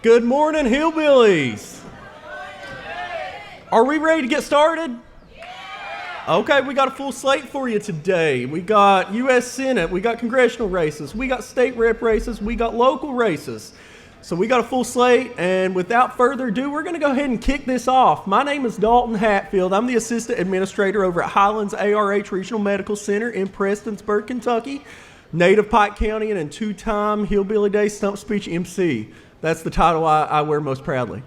Good morning, Hillbillies. Are we ready to get started? Okay, we got a full slate for you today. We got U.S. Senate, we got congressional races, we got state rep races, we got local races. So we got a full slate, and without further ado, we're going to go ahead and kick this off. My name is Dalton Hatfield. I'm the assistant administrator over at Highlands ARH Regional Medical Center in Prestonsburg, Kentucky. Native Pike County and a two-time Hillbilly Day Stump Speech MC. That's the title I wear most proudly.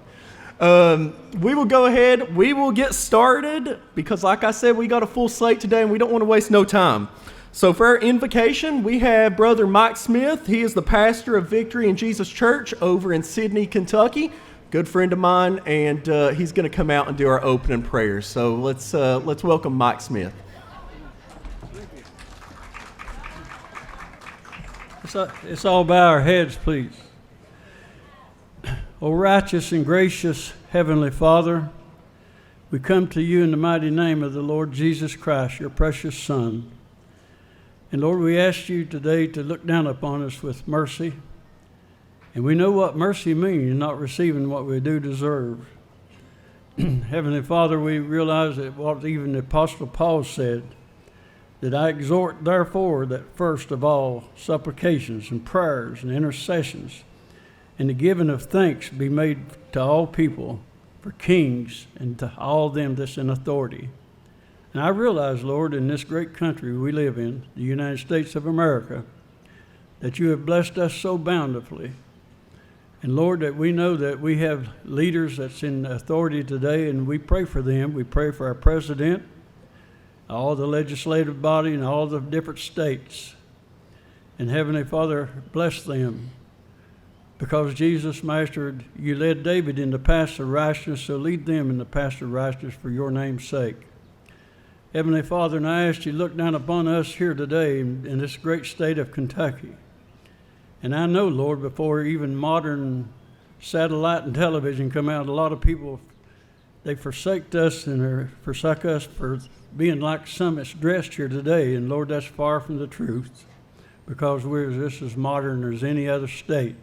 We will go ahead. We will get started because, like I said, we got a full slate today and we don't want to waste no time. So for our invocation, we have Brother Mike Smith. He is the pastor of Victory in Jesus Church over in Sydney, Kentucky. Good friend of mine, and he's going to come out and do our opening prayers. So let's welcome Mike Smith. It's all bow our heads, please. O righteous and gracious Heavenly Father, we come to you in the mighty name of the Lord Jesus Christ, your precious Son. And Lord, we ask you today to look down upon us with mercy. And we know what mercy means, not receiving what we do deserve. Heavenly Father, we realize that what even the Apostle Paul said, that I exhort, therefore, that first of all supplications and prayers and intercessions and the giving of thanks be made to all people, for kings and to all them that's in authority. And I realize, Lord, in this great country we live in, the United States of America, that you have blessed us so bountifully. And Lord, that we know that we have leaders that's in authority today, and we pray for them. We pray for our president, all the legislative body, and all the different states. And Heavenly Father, bless them. Because Jesus, Master, you led David in the path of righteousness, so lead them in the path of righteousness for your name's sake. Heavenly Father, and I ask you to look down upon us here today in this great state of Kentucky. And I know, Lord, before even modern satellite and television come out, a lot of people, they forsake us and forsake us for being like some that's dressed here today. And Lord, that's far from the truth, because we're just as modern as any other state.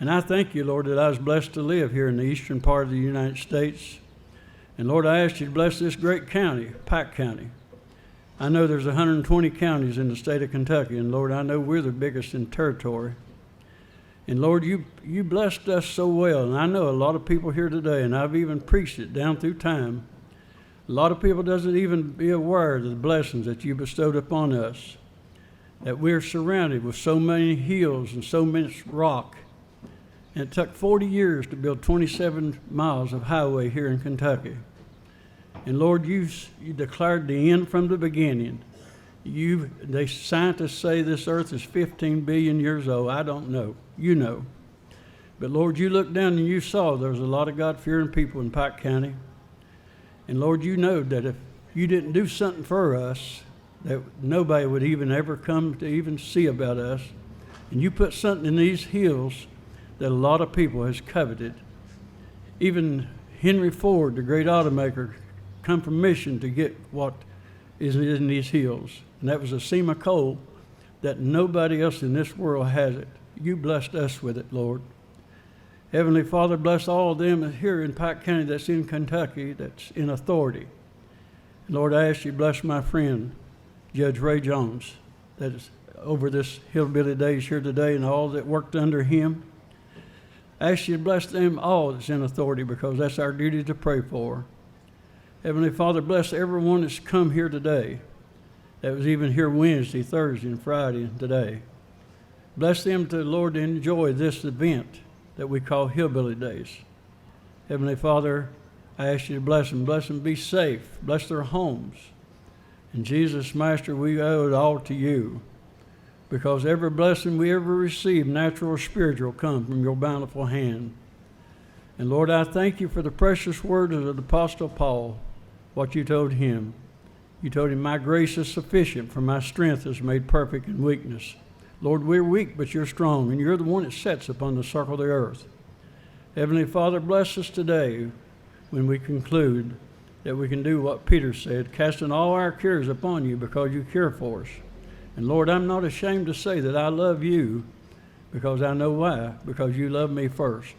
And I thank you, Lord, that I was blessed to live here in the eastern part of the United States. And Lord, I ask you to bless this great county, Pike County. I know there's 120 counties in the state of Kentucky, and Lord, I know we're the biggest in territory. And Lord, you blessed us so well, and I know a lot of people here today, and I've even preached it down through time. A lot of people doesn't even be aware of the blessings that you bestowed upon us, that we're surrounded with so many hills and so much rock. And it took 40 years to build 27 miles of highway here in Kentucky. And Lord, you declared the end from the beginning. Scientists say this earth is 15 billion years old. I don't know. You know. But Lord, you looked down and you saw there was a lot of God-fearing people in Pike County. And Lord, you know that if you didn't do something for us, that nobody would even ever come to even see about us. And you put something in these hills that a lot of people has coveted. Even Henry Ford, the great automaker, come from mission to get what is in these hills. And that was a seam of coal that nobody else in this world has it. You blessed us with it, Lord. Heavenly Father, bless all of them here in Pike County that's in Kentucky, that's in authority. And Lord, I ask you to bless my friend, Judge Ray Jones, that is over this Hillbilly Days here today, and all that worked under him. I ask you to bless them all that's in authority, because that's our duty to pray for. Heavenly Father, bless everyone that's come here today, that was even here Wednesday, Thursday, and Friday, and today. Bless them to, Lord, to enjoy this event that we call Hillbilly Days. Heavenly Father, I ask you to bless them be safe, bless their homes. And Jesus, Master, we owe it all to you, because every blessing we ever receive, natural or spiritual, come from your bountiful hand. And Lord, I thank you for the precious words of the Apostle Paul, what you told him. You told him, my grace is sufficient, for my strength is made perfect in weakness. Lord, we're weak, but you're strong, and you're the one that sits upon the circle of the earth. Heavenly Father, bless us today when we conclude that we can do what Peter said, casting all our cares upon you because you care for us. And Lord, I'm not ashamed to say that I love you, because I know why, because you love me first.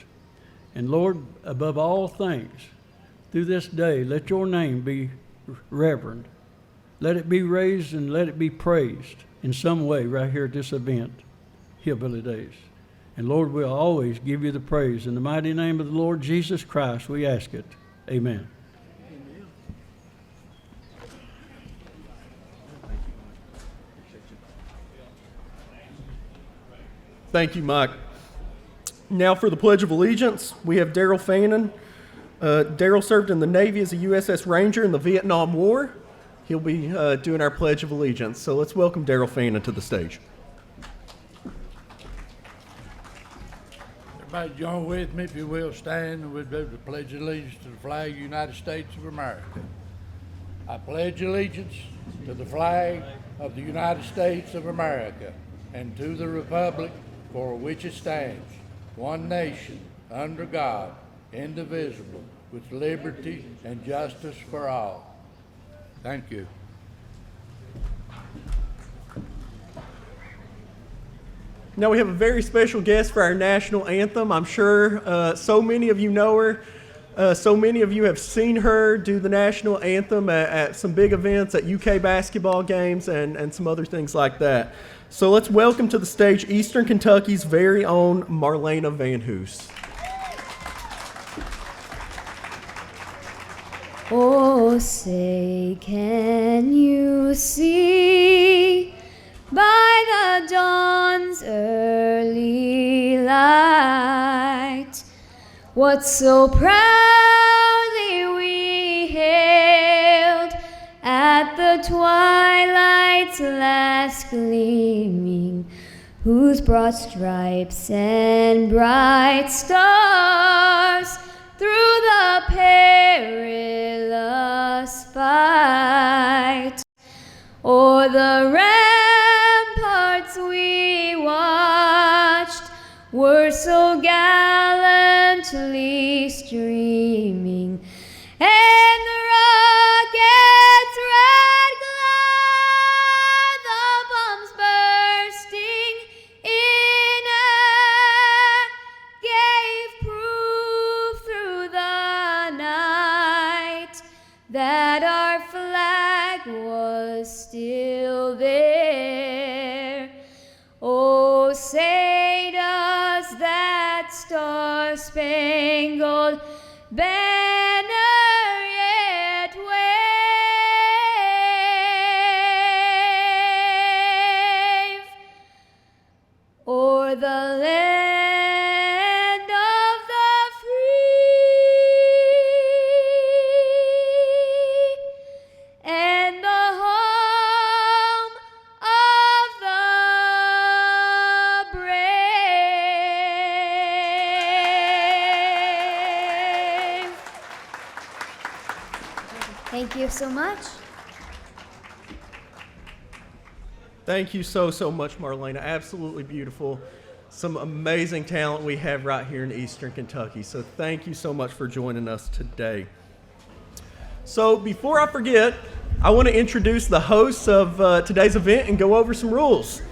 And Lord, above all things, through this day, let your name be reverend. Let it be raised and let it be praised in some way right here at this event, Hillbilly Days. And Lord, we'll always give you the praise. In the mighty name of the Lord Jesus Christ, we ask it. Amen. Thank you, Mike. Now for the Pledge of Allegiance, we have Daryl Fannin. Daryl served in the Navy as a USS Ranger in the Vietnam War. He'll be doing our Pledge of Allegiance. So let's welcome Daryl Fannin to the stage. Everybody join with me, if you will, stand, and we'll do the Pledge of Allegiance to the flag of the United States of America. I pledge allegiance to the flag of the United States of America and to the republic for which it stands, one nation, under God, indivisible, with liberty and justice for all. Thank you. Now we have a very special guest for our national anthem. I'm sure so many of you know her. So many of you have seen her do the national anthem at some big events, at UK basketball games, and some other things like that. So let's welcome to the stage Eastern Kentucky's very own Marlena Van Hoos. Oh, say, can you see by the dawn's early light what so proudly we hailed at the twilight's last gleaming, whose broad stripes and bright stars through the perilous fight o'er the ramparts we watched were so gallantly streaming, and the rockets' red glare, the bombs bursting in air, gave proof through the night that our flag was still there. Oh, say does that star-spangled banner yet wave o'er the land of the free and the home of the brave. Thank you so much. Thank you so much, Marlena. Absolutely beautiful. Some amazing talent we have right here in Eastern Kentucky. So thank you so much for joining us today. So before I forget, I want to introduce the hosts of today's event and go over some rules.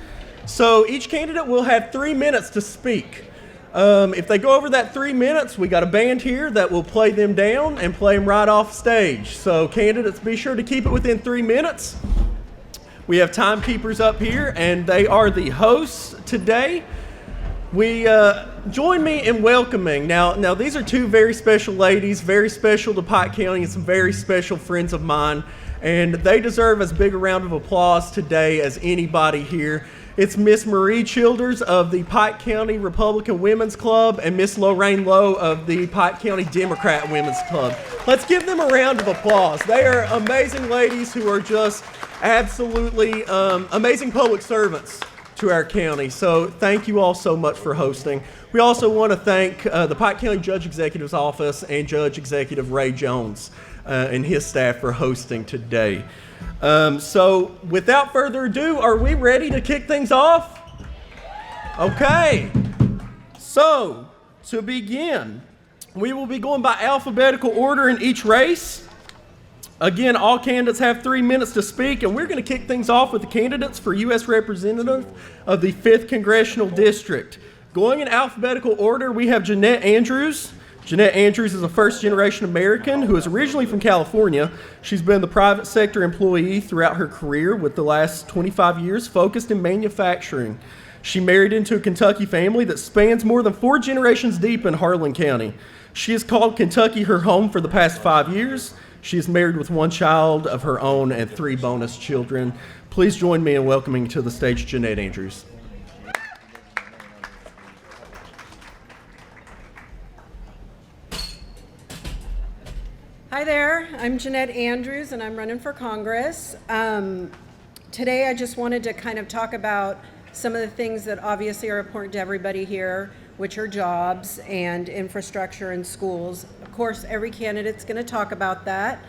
So each candidate will have 3 minutes to speak. If they go over that 3 minutes, we got a band here that will play them down and play them right off stage. So candidates, be sure to keep it within 3 minutes. We have timekeepers up here, and they are the hosts today. We join me in welcoming. Now these are two very special ladies, very special to Pike County, and some very special friends of mine, and they deserve as big a round of applause today as anybody here. It's Miss Marie Childers of the Pike County Republican Women's Club and Miss Lorraine Lowe of the Pike County Democrat Women's Club. Let's give them a round of applause. They are amazing ladies who are just absolutely amazing public servants to our county. So thank you all so much for hosting. We also want to thank the Pike County Judge Executive's Office and Judge Executive Ray Jones and his staff for hosting today. So without further ado, are we ready to kick things off? Okay. So to begin, we will be going by alphabetical order in each race. Again, all candidates have 3 minutes to speak, and we're going to kick things off with the candidates for U.S. Representative of the 5th Congressional District. Going in alphabetical order, we have Jeanette Andrews, Jeanette Andrews is a first-generation American who is originally from California. She's been the private sector employee throughout her career, with the last 25 years focused in manufacturing. She married into a Kentucky family that spans more than 4 generations deep in Harlan County. She has called Kentucky her home for the past 5 years. She is married with 1 child of her own and 3 bonus children. Please join me in welcoming to the stage Jeanette Andrews. Hi there, I'm Jeanette Andrews and I'm running for Congress. Today I just wanted to kind of talk about some of the things that obviously are important to everybody here, which are jobs and infrastructure and schools. Of course, every candidate's going to talk about that.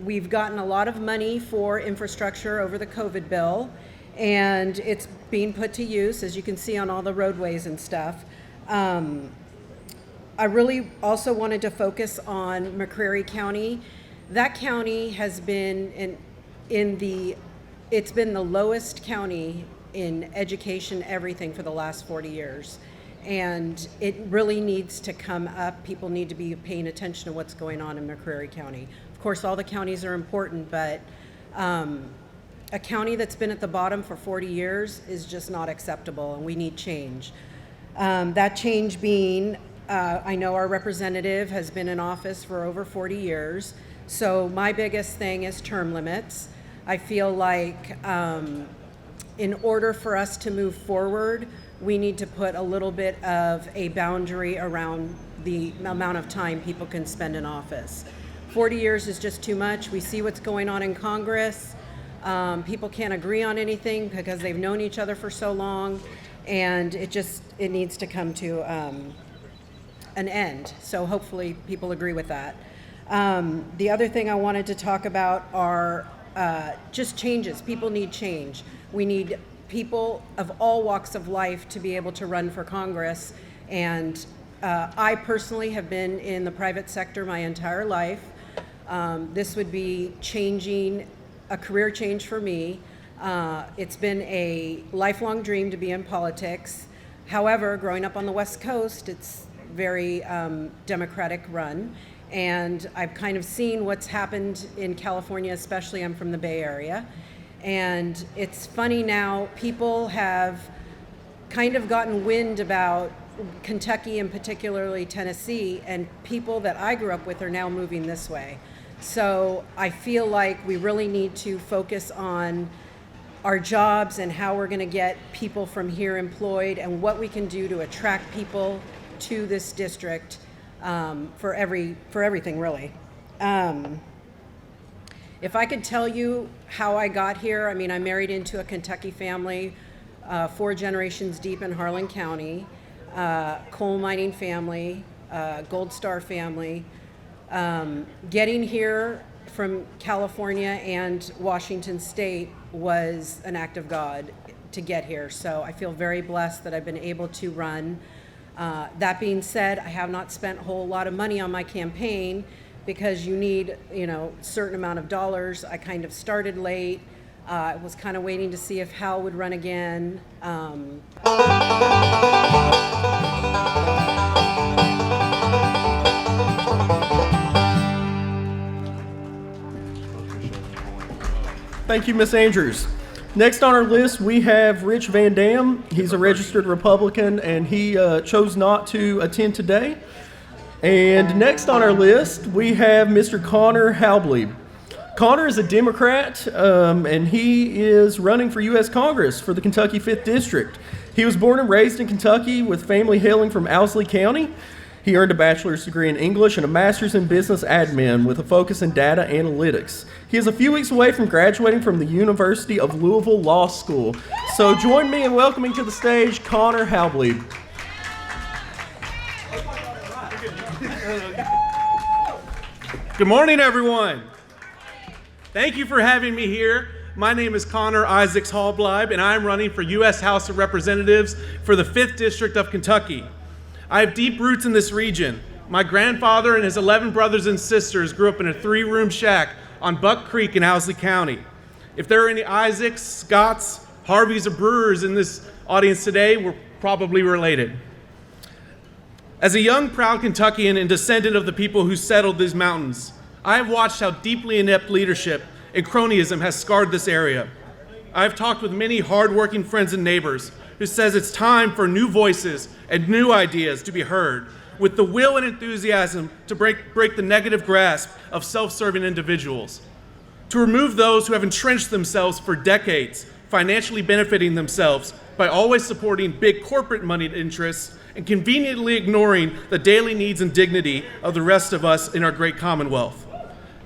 We've gotten a lot of money for infrastructure over the COVID bill, and it's being put to use, as you can see on all the roadways and stuff. I really also wanted to focus on McCreary County. That county has been it's been the lowest county in education, everything, for the last 40 years. And it really needs to come up. People need to be paying attention to what's going on in McCreary County. Of course, all the counties are important, but a county that's been at the bottom for 40 years is just not acceptable, and we need change. That change being, I know our representative has been in office for over 40 years, so my biggest thing is term limits. I feel like in order for us to move forward, we need to put a little bit of a boundary around the amount of time people can spend in office. 40 years is just too much. We see what's going on in Congress. People can't agree on anything because they've known each other for so long, and it needs to come to an end. So hopefully people agree with that. The other thing I wanted to talk about are just changes. People need change. We need people of all walks of life to be able to run for Congress. And I personally have been in the private sector my entire life. This would be a career change for me. It's been a lifelong dream to be in politics. However, growing up on the West Coast, it's very Democratic run. And I've kind of seen what's happened in California, especially. I'm from the Bay Area. And it's funny now, people have kind of gotten wind about Kentucky and particularly Tennessee, and people that I grew up with are now moving this way. So I feel like we really need to focus on our jobs and how we're going to get people from here employed and what we can do to attract people to this district for everything, really. If I could tell you how I got here, I mean, I married into a Kentucky family, 4 generations deep in Harlan County, coal mining family, Gold Star family. Getting here from California and Washington State was an act of God to get here. So I feel very blessed that I've been able to run. That being said, I have not spent a whole lot of money on my campaign because you need, a certain amount of dollars. I kind of started late. I was kind of waiting to see if Hal would run again. Thank you, Ms. Andrews. Next on our list, we have Rich Van Dam. He's a registered Republican, and he chose not to attend today. And next on our list, we have Mr. Connor Halbley. Connor is a Democrat, and he is running for U.S. Congress for the Kentucky 5th District. He was born and raised in Kentucky with family hailing from Owsley County. He earned a bachelor's degree in English and a master's in business admin with a focus in data analytics. He is a few weeks away from graduating from the University of Louisville Law School. So join me in welcoming to the stage Connor Halbley. Good morning, everyone. Thank you for having me here. My name is Connor Isaacs Halbley, and I'm running for U.S. House of Representatives for the 5th District of Kentucky. I have deep roots in this region. My grandfather and his 11 brothers and sisters grew up in a 3-room shack on Buck Creek in Owsley County. If there are any Isaacs, Scotts, Harveys, or Brewers in this audience today, we're probably related. As a young, proud Kentuckian and descendant of the people who settled these mountains, I have watched how deeply inept leadership and cronyism has scarred this area. I have talked with many hardworking friends and neighbors who says it's time for new voices and new ideas to be heard, with the will and enthusiasm to break the negative grasp of self-serving individuals, to remove those who have entrenched themselves for decades, financially benefiting themselves by always supporting big corporate moneyed interests and conveniently ignoring the daily needs and dignity of the rest of us in our great Commonwealth.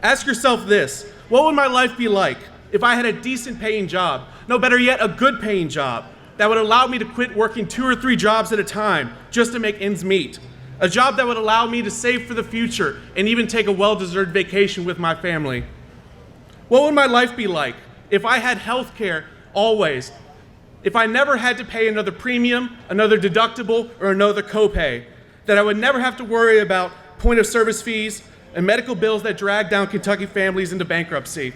Ask yourself this: what would my life be like if I had a decent paying job, no, better yet, a good paying job that would allow me to quit working 2 or 3 jobs at a time just to make ends meet? A job that would allow me to save for the future and even take a well-deserved vacation with my family. What would my life be like if I had health care always? If I never had to pay another premium, another deductible, or another copay? That I would never have to worry about point of service fees and medical bills that drag down Kentucky families into bankruptcy?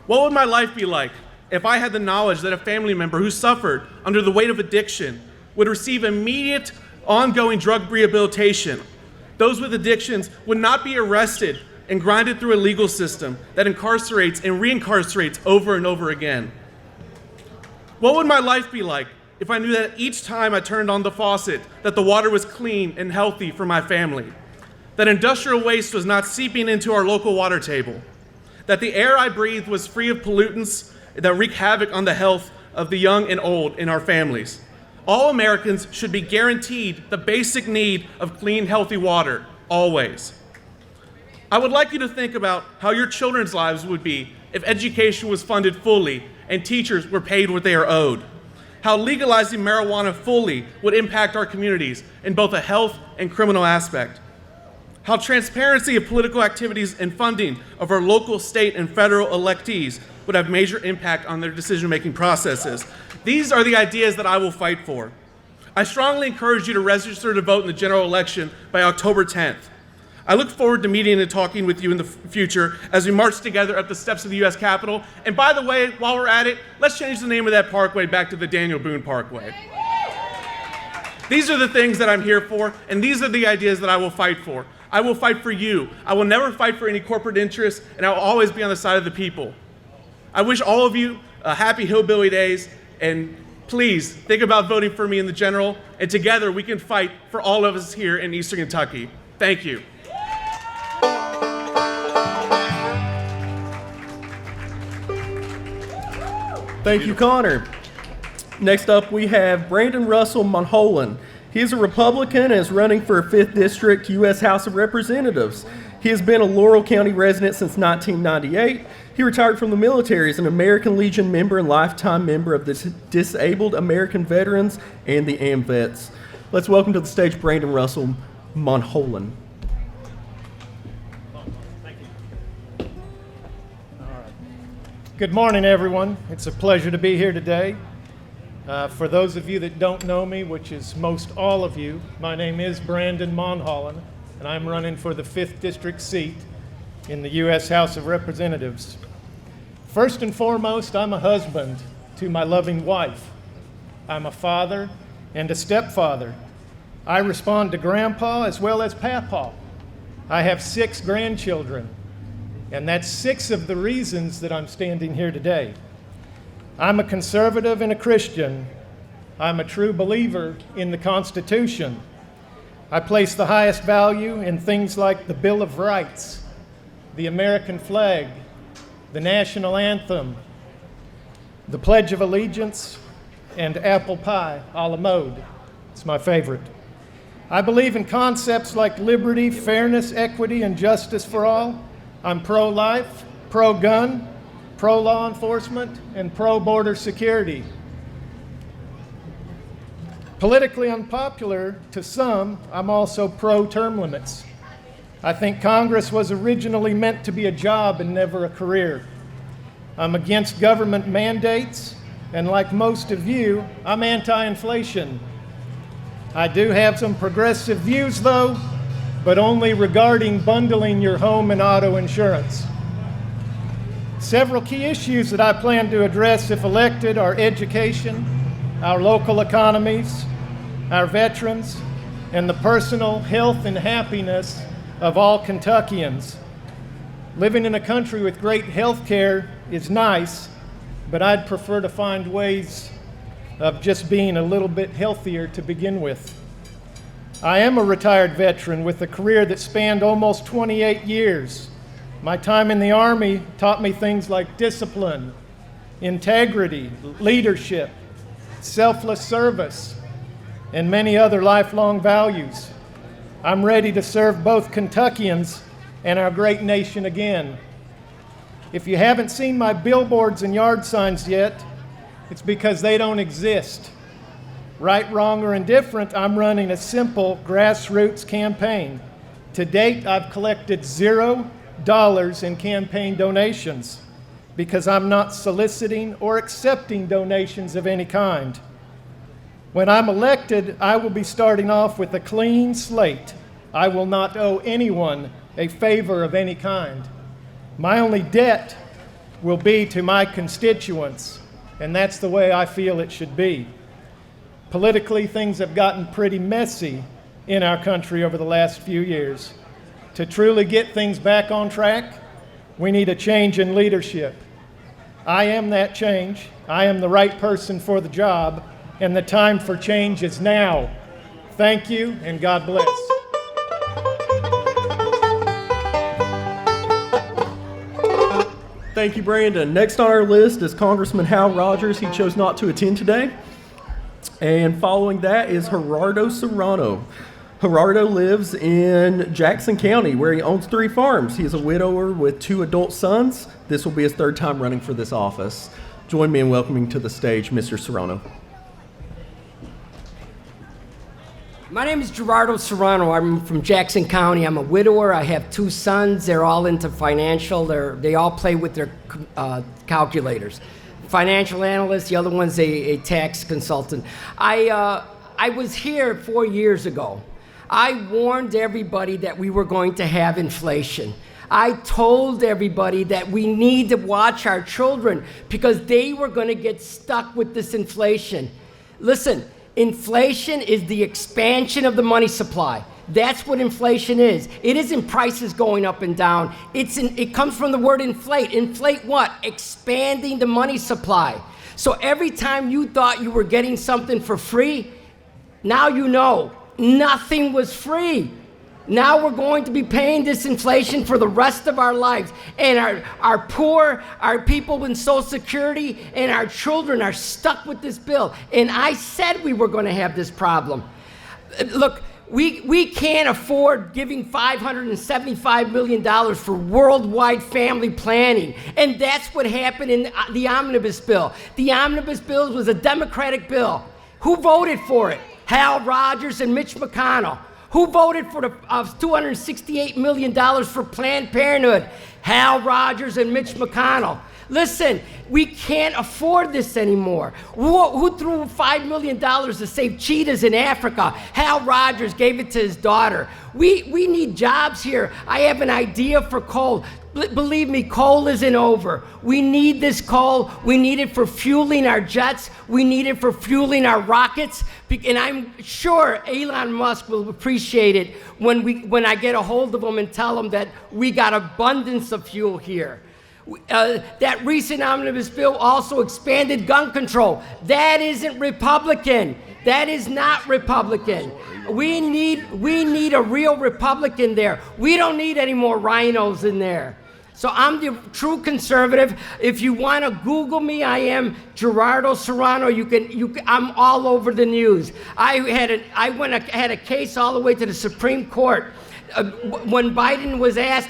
What would my life be like if I had the knowledge that a family member who suffered under the weight of addiction would receive immediate, ongoing drug rehabilitation? Those with addictions would not be arrested and grinded through a legal system that incarcerates and reincarcerates over and over again. What would my life be like if I knew that each time I turned on the faucet that the water was clean and healthy for my family, that industrial waste was not seeping into our local water table, that the air I breathed was free of pollutants that wreak havoc on the health of the young and old in our families? All Americans should be guaranteed the basic need of clean, healthy water, always. I would like you to think about how your children's lives would be if education was funded fully and teachers were paid what they are owed. How legalizing marijuana fully would impact our communities in both a health and criminal aspect. How transparency of political activities and funding of our local, state, and federal electees would have major impact on their decision-making processes. These are the ideas that I will fight for. I strongly encourage you to register to vote in the general election by October 10th. I look forward to meeting and talking with you in the future as we march together up the steps of the U.S. Capitol. And by the way, while we're at it, let's change the name of that parkway back to the Daniel Boone Parkway. These are the things that I'm here for, and these are the ideas that I will fight for. I will fight for you. I will never fight for any corporate interests, and I will always be on the side of the people. I wish all of you happy Hillbilly days, and please think about voting for me in the general, and together we can fight for all of us here in Eastern Kentucky. Thank you. Thank you, Connor. Next up, we have Brandon Russell Mulholland. He is a Republican and is running for a 5th District U.S. House of Representatives. He has been a Laurel County resident since 1998. He retired from the military as an American Legion member and lifetime member of the Disabled American Veterans and the AMVETS. Let's welcome to the stage Brandon Russell Mulholland. Good morning, everyone. It's a pleasure to be here today. For those of you that don't know me, which is most all of you, my name is Brandon Mulholland, and I'm running for the 5th District seat in the U.S. House of Representatives. First and foremost, I'm a husband to my loving wife. I'm a father and a stepfather. I respond to Grandpa as well as Papa. I have 6 grandchildren. And that's 6 of the reasons that I'm standing here today. I'm a conservative and a Christian. I'm a true believer in the Constitution. I place the highest value in things like the Bill of Rights, the American flag, the national anthem, the Pledge of Allegiance, and apple pie a la mode. It's my favorite. I believe in concepts like liberty, fairness, equity, and justice for all. I'm pro-life, pro-gun, pro-law enforcement, and pro-border security. Politically unpopular to some, I'm also pro-term limits. I think Congress was originally meant to be a job and never a career. I'm against government mandates, and like most of you, I'm anti-inflation. I do have some progressive views, though, but only regarding bundling your home and auto insurance. Several key issues that I plan to address if elected are education, our local economies, our veterans, and the personal health and happiness of all Kentuckians. Living in a country with great health care is nice, but I'd prefer to find ways of just being a little bit healthier to begin with. I am a retired veteran with a career that spanned almost 28 years. My time in the Army taught me things like discipline, integrity, leadership, selfless service, and many other lifelong values. I'm ready to serve both Kentuckians and our great nation again. If you haven't seen my billboards and yard signs yet, it's because they don't exist. Right, wrong, or indifferent, I'm running a simple grassroots campaign. To date, I've collected $0 in campaign donations because I'm not soliciting or accepting donations of any kind. When I'm elected, I will be starting off with a clean slate. I will not owe anyone a favor of any kind. My only debt will be to my constituents, and that's the way I feel it should be. Politically, things have gotten pretty messy in our country over the last few years. To truly get things back on track, we need a change in leadership. I am that change. I am the right person for the job, and the time for change is now. Thank you, and God bless. Thank you, Brandon. Next on our list is Congressman Hal Rogers. He chose not to attend today. And following that is Gerardo Serrano. Gerardo lives in Jackson County, where he owns 3 farms. He is a widower with 2 adult sons. This will be his 3rd time running for this office. Join me in welcoming to the stage Mr. Serrano. My name is Gerardo Serrano. I'm from Jackson County. I'm a widower. I have 2 sons. They're all into financial. They all play with their calculators. Financial analyst, the other one's a tax consultant. I was here 4 years ago. I warned everybody that we were going to have inflation. I told everybody that we need to watch our children because they were going to get stuck with this inflation. Listen, inflation is the expansion of the money supply. That's what inflation is. It isn't prices going up and down. It comes from the word inflate. Inflate what? Expanding the money supply. So every time you thought you were getting something for free, now you know nothing was free. Now we're going to be paying this inflation for the rest of our lives. And our poor, our people in Social Security, and our children are stuck with this bill. And I said we were going to have this problem. Look, we can't afford giving $575 million for worldwide family planning. And that's what happened in the omnibus bill. The omnibus bill was a Democratic bill. Who voted for it? Hal Rogers and Mitch McConnell. Who voted for the $268 million for Planned Parenthood? Hal Rogers and Mitch McConnell. Listen, we can't afford this anymore. Who threw $5 million to save cheetahs in Africa? Hal Rogers gave it to his daughter. We need jobs here. I have an idea for coal. Believe me, coal isn't over. We need this coal. We need it for fueling our jets. We need it for fueling our rockets. And I'm sure Elon Musk will appreciate it when I get a hold of him and tell him that we got abundance of fuel here. That recent omnibus bill also expanded gun control. That isn't Republican. That is not Republican. We need a real Republican there. We don't need any more rhinos in there. So I'm the true conservative. If you want to Google me, I am Gerardo Serrano. I'm all over the news. I had a case all the way to the Supreme Court. When Biden was asked,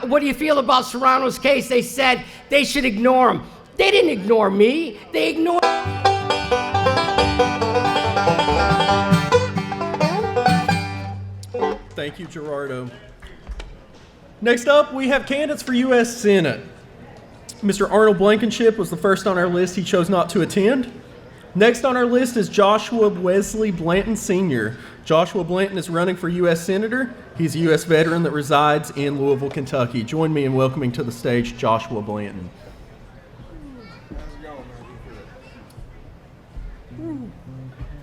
what do you feel about Serrano's case? They said they should ignore him. They didn't ignore me. They ignored. Thank you, Gerardo. Next up, we have candidates for U.S. Senate. Mr. Arnold Blankenship was the first on our list. He chose not to attend. Next on our list is Joshua Wesley Blanton Sr. Joshua Blanton is running for U.S. Senator. He's a U.S. veteran that resides in Louisville, Kentucky. Join me in welcoming to the stage Joshua Blanton.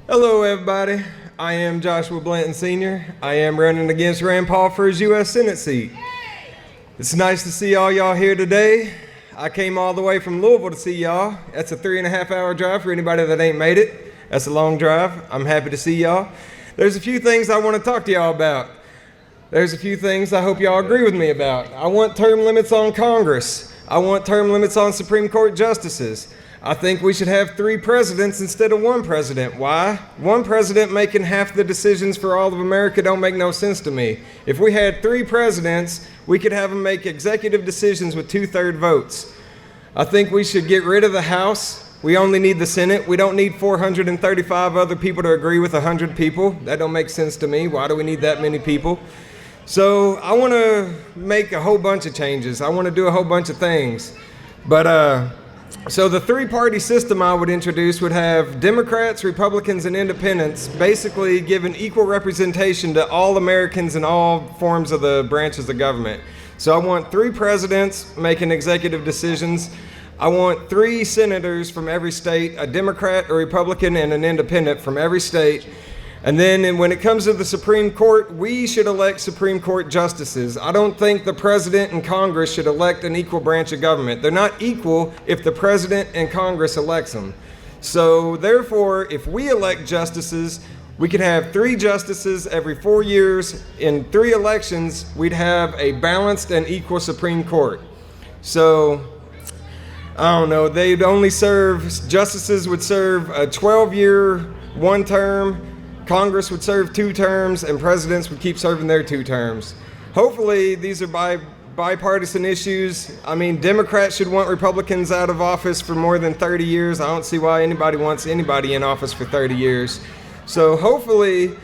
Hello, everybody. I am Joshua Blanton Sr. I am running against Rand Paul for his U.S. Senate seat. It's nice to see all y'all here today. I came all the way from Louisville to see y'all. That's a 3.5-hour drive for anybody that ain't made it. That's a long drive. I'm happy to see y'all. There's a few things I want to talk to y'all about. There's a few things I hope y'all agree with me about. I want term limits on Congress. I want term limits on Supreme Court justices. I think we should have 3 presidents instead of 1 president. Why? 1 president making half the decisions for all of America don't make no sense to me. If we had 3 presidents, we could have them make executive decisions with 2/3 votes. I think we should get rid of the House. We only need the Senate. We don't need 435 other people to agree with 100 people. That don't make sense to me. Why do we need that many people? So I want to make a whole bunch of changes. I want to do a whole bunch of things. So the 3-party system I would introduce would have Democrats, Republicans, and Independents basically giving equal representation to all Americans in all forms of the branches of government. So I want 3 presidents making executive decisions. I want 3 senators from every state, a Democrat, a Republican, and an Independent from every state. And then when it comes to the Supreme Court, we should elect Supreme Court justices. I don't think the president and Congress should elect an equal branch of government. They're not equal if the president and Congress elects them. So therefore, if we elect justices, we could have 3 justices every 4 years. In 3 elections, we'd have a balanced and equal Supreme Court. So, I don't know, justices would serve a 12-year, 1 term, Congress would serve 2 terms, and presidents would keep serving their 2 terms. Hopefully, these are bipartisan issues. I mean, Democrats should want Republicans out of office for more than 30 years. I don't see why anybody wants anybody in office for 30 years. So hopefully,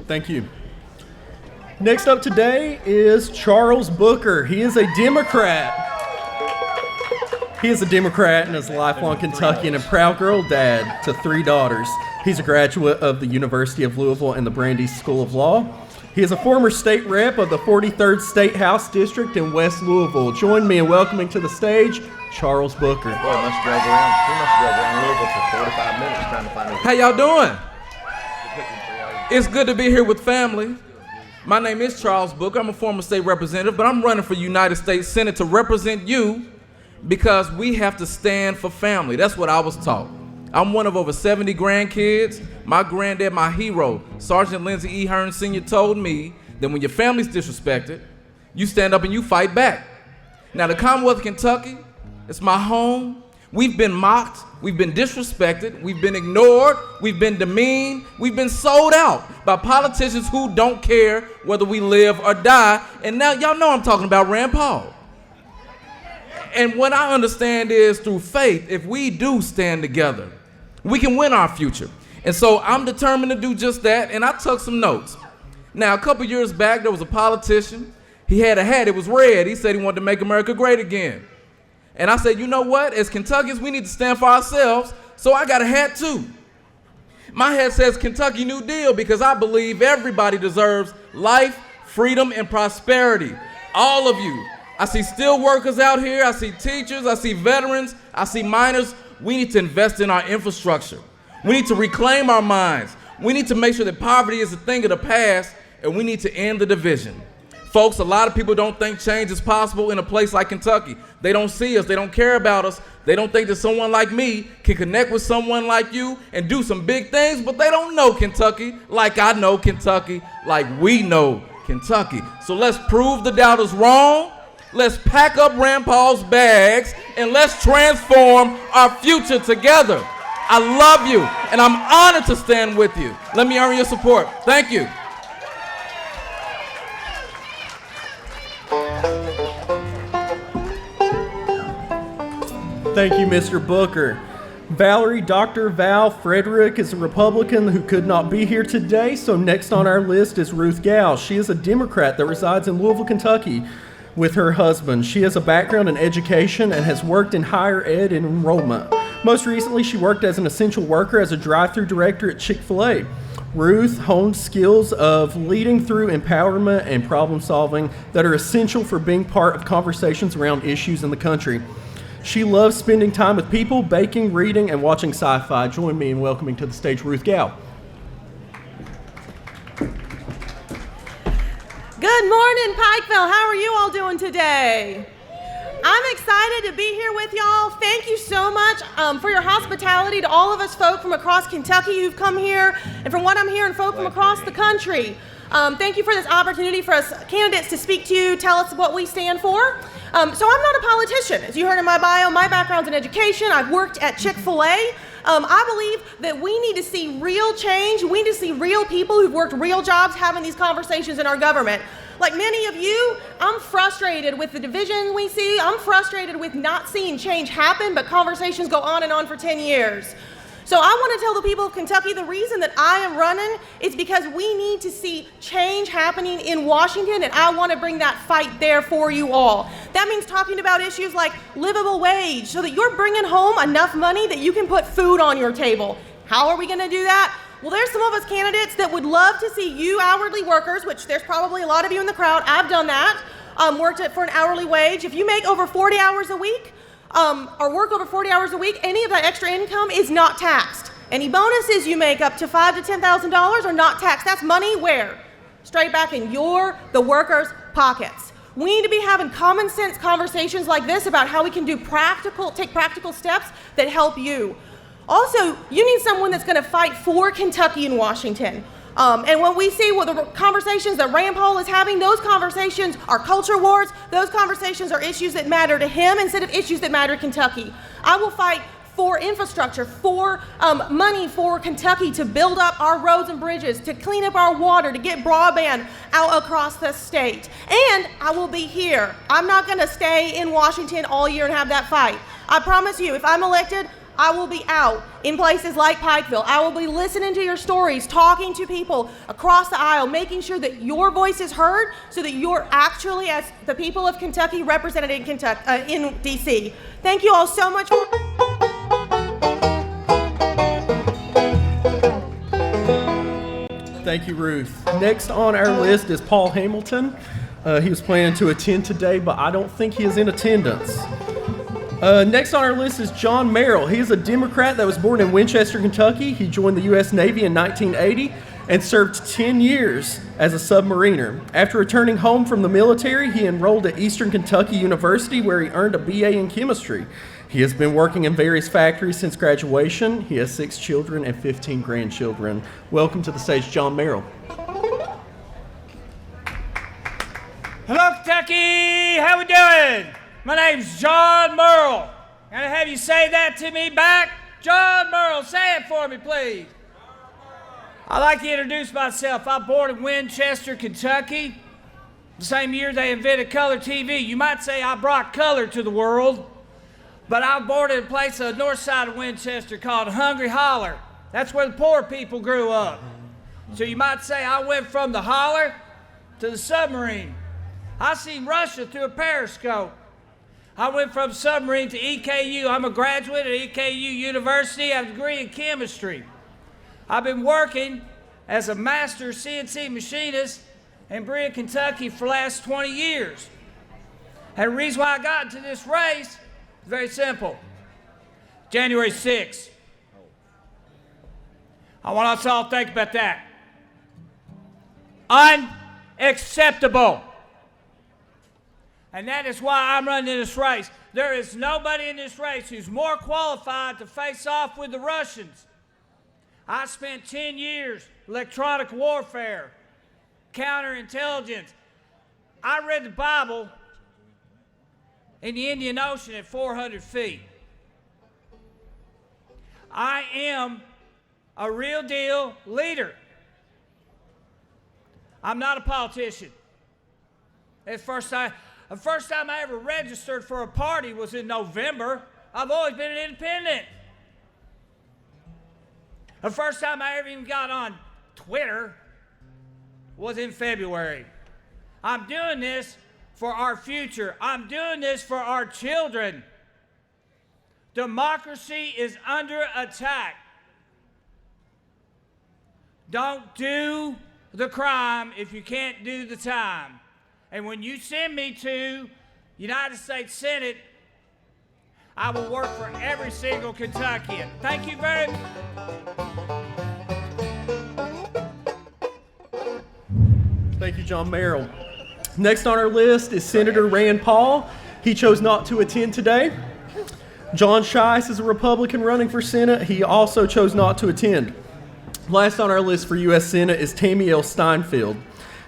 Thank you. Next up today is Charles Booker. He is a Democrat. He is a Democrat and is a lifelong Kentuckian and proud girl dad to 3 daughters. He's a graduate of the University of Louisville and the Brandeis School of Law. He is a former state rep of the 43rd State House District in West Louisville. Join me in welcoming to the stage, Charles Booker. Boy, we must drove around Louisville for 45 minutes trying to find out. How y'all doing? It's good to be here with family. My name is Charles Booker. I'm a former state representative, but I'm running for United States Senate to represent you because we have to stand for family. That's what I was taught. I'm one of over 70 grandkids. My granddad, my hero, Sergeant Lindsey E. Hearn Sr. told me that when your family's disrespected, you stand up and you fight back. Now, the Commonwealth of Kentucky, it's my home. We've been mocked, we've been disrespected, we've been ignored, we've been demeaned, we've been sold out by politicians who don't care whether we live or die. And now y'all know I'm talking about Rand Paul. And what I understand is through faith, if we do stand together, we can win our future. And so I'm determined to do just that, and I took some notes. Now, a couple years back, there was a politician. He had a hat, it was red. He said he wanted to make America great again. And I said, you know what? As Kentuckians, we need to stand for ourselves, so I got a hat too. My hat says Kentucky New Deal because I believe everybody deserves life, freedom, and prosperity. All of you. I see steel workers out here, I see teachers, I see veterans, I see miners. We need to invest in our infrastructure. We need to reclaim our minds. We need to make sure that poverty is a thing of the past, and we need to end the division. Folks, a lot of people don't think change is possible in a place like Kentucky. They don't see us, they don't care about us. They don't think that someone like me can connect with someone like you and do some big things, but they don't know Kentucky like I know Kentucky, like we know Kentucky. So let's prove the doubters wrong. Let's pack up Rand Paul's bags and let's transform our future together. I love you and I'm honored to stand with you. Let me earn your support. Thank you. Thank you, Mr. Booker. Dr. Val Frederick is a Republican who could not be here today, so next on our list is Ruth Gow. She is a Democrat that resides in Louisville, Kentucky with her husband. She has a background in education and has worked in higher ed and enrollment. Most recently, she worked as an essential worker as a drive-thru director at Chick-fil-A. Ruth honed skills of leading through empowerment and problem solving that are essential for being part of conversations around issues in the country. She loves spending time with people, baking, reading, and watching sci-fi. Join me in welcoming to the stage Ruth Gow. Good morning, Pikeville. How are you all doing today? I'm excited to be here with y'all. Thank you so much for your hospitality to all of us folk from across Kentucky who've come here, and from what I'm hearing, folk from across the country. Thank you for this opportunity for us candidates to speak to you, tell us what we stand for. So I'm not a politician. As you heard in my bio, my background's in education. I've worked at Chick-fil-A. I believe that we need to see real change. We need to see real people who've worked real jobs having these conversations in our government. Like many of you, I'm frustrated with the division we see. I'm frustrated with not seeing change happen, but conversations go on and on for 10 years. So I want to tell the people of Kentucky the reason that I am running is because we need to see change happening in Washington, and I want to bring that fight there for you all. That means talking about issues like livable wage so that you're bringing home enough money that you can put food on your table. How are we going to do that? Well, there's some of us candidates that would love to see you hourly workers, which there's probably a lot of you in the crowd. I've done that, worked for an hourly wage. If you make over 40 hours a week, or work over 40 hours a week, any of that extra income is not taxed. Any bonuses you make up to $5,000 to $10,000 are not taxed. That's money where? Straight back in the workers' pockets. We need to be having common sense conversations like this about how we can take practical steps that help you. Also, you need someone that's going to fight for Kentucky and Washington. And when we see what the conversations that Rand Paul is having, those conversations are culture wars. Those conversations are issues that matter to him instead of issues that matter to Kentucky. I will fight for infrastructure, for money for Kentucky to build up our roads and bridges, to clean up our water, to get broadband out across the state. And I will be here. I'm not going to stay in Washington all year and have that fight. I promise you, if I'm elected, I will be out in places like Pikeville. I will be listening to your stories, talking to people across the aisle, making sure that your voice is heard so that you're actually, as the people of Kentucky, represented in D.C. Thank you all so much for... Thank you, Ruth. Next on our list is Paul Hamilton. He was planning to attend today, but I don't think he is in attendance. Next on our list is John Merrill. He is a Democrat that was born in Winchester, Kentucky. He joined the U.S. Navy in 1980 and served 10 years as a submariner. After returning home from the military, he enrolled at Eastern Kentucky University, where he earned a BA in chemistry. He has been working in various factories since graduation. He has 6 children and 15 grandchildren. Welcome to the stage, John Merrill. Hello, Kentucky. How we doing? My name's John Merle. Can I have you say that to me back? John Merle, say it for me, please. I'd like to introduce myself. I'm born in Winchester, Kentucky. The same year they invented color TV. You might say I brought color to the world, but I was born in a place on the north side of Winchester called Hungry Holler. That's where the poor people grew up. So you might say I went from the holler to the submarine. I seen Russia through a periscope. I went from submarine to EKU. I'm a graduate at EKU University. I have a degree in chemistry. I've been working as a master CNC machinist in Berea, Kentucky for the last 20 years. And the reason why I got into this race is very simple. January 6th. I want us all to think about that. Unacceptable. And that is why I'm running in this race. There is nobody in this race who's more qualified to face off with the Russians. I spent 10 years electronic warfare, counterintelligence. I read the Bible in the Indian Ocean at 400 feet. I am a real deal leader. I'm not a politician. It's the first time I ever registered for a party was in November. I've always been an independent. The first time I ever even got on Twitter was in February. I'm doing this for our future. I'm doing this for our children. Democracy is under attack. Don't do the crime if you can't do the time. And when you send me to United States Senate, I will work for every single Kentuckian. Thank you very much. Thank you, John Merrill. Next on our list is Senator Rand Paul. He chose not to attend today. John Shice is a Republican running for Senate. He also chose not to attend. Last on our list for U.S. Senate is Tammy L. Steinfeld.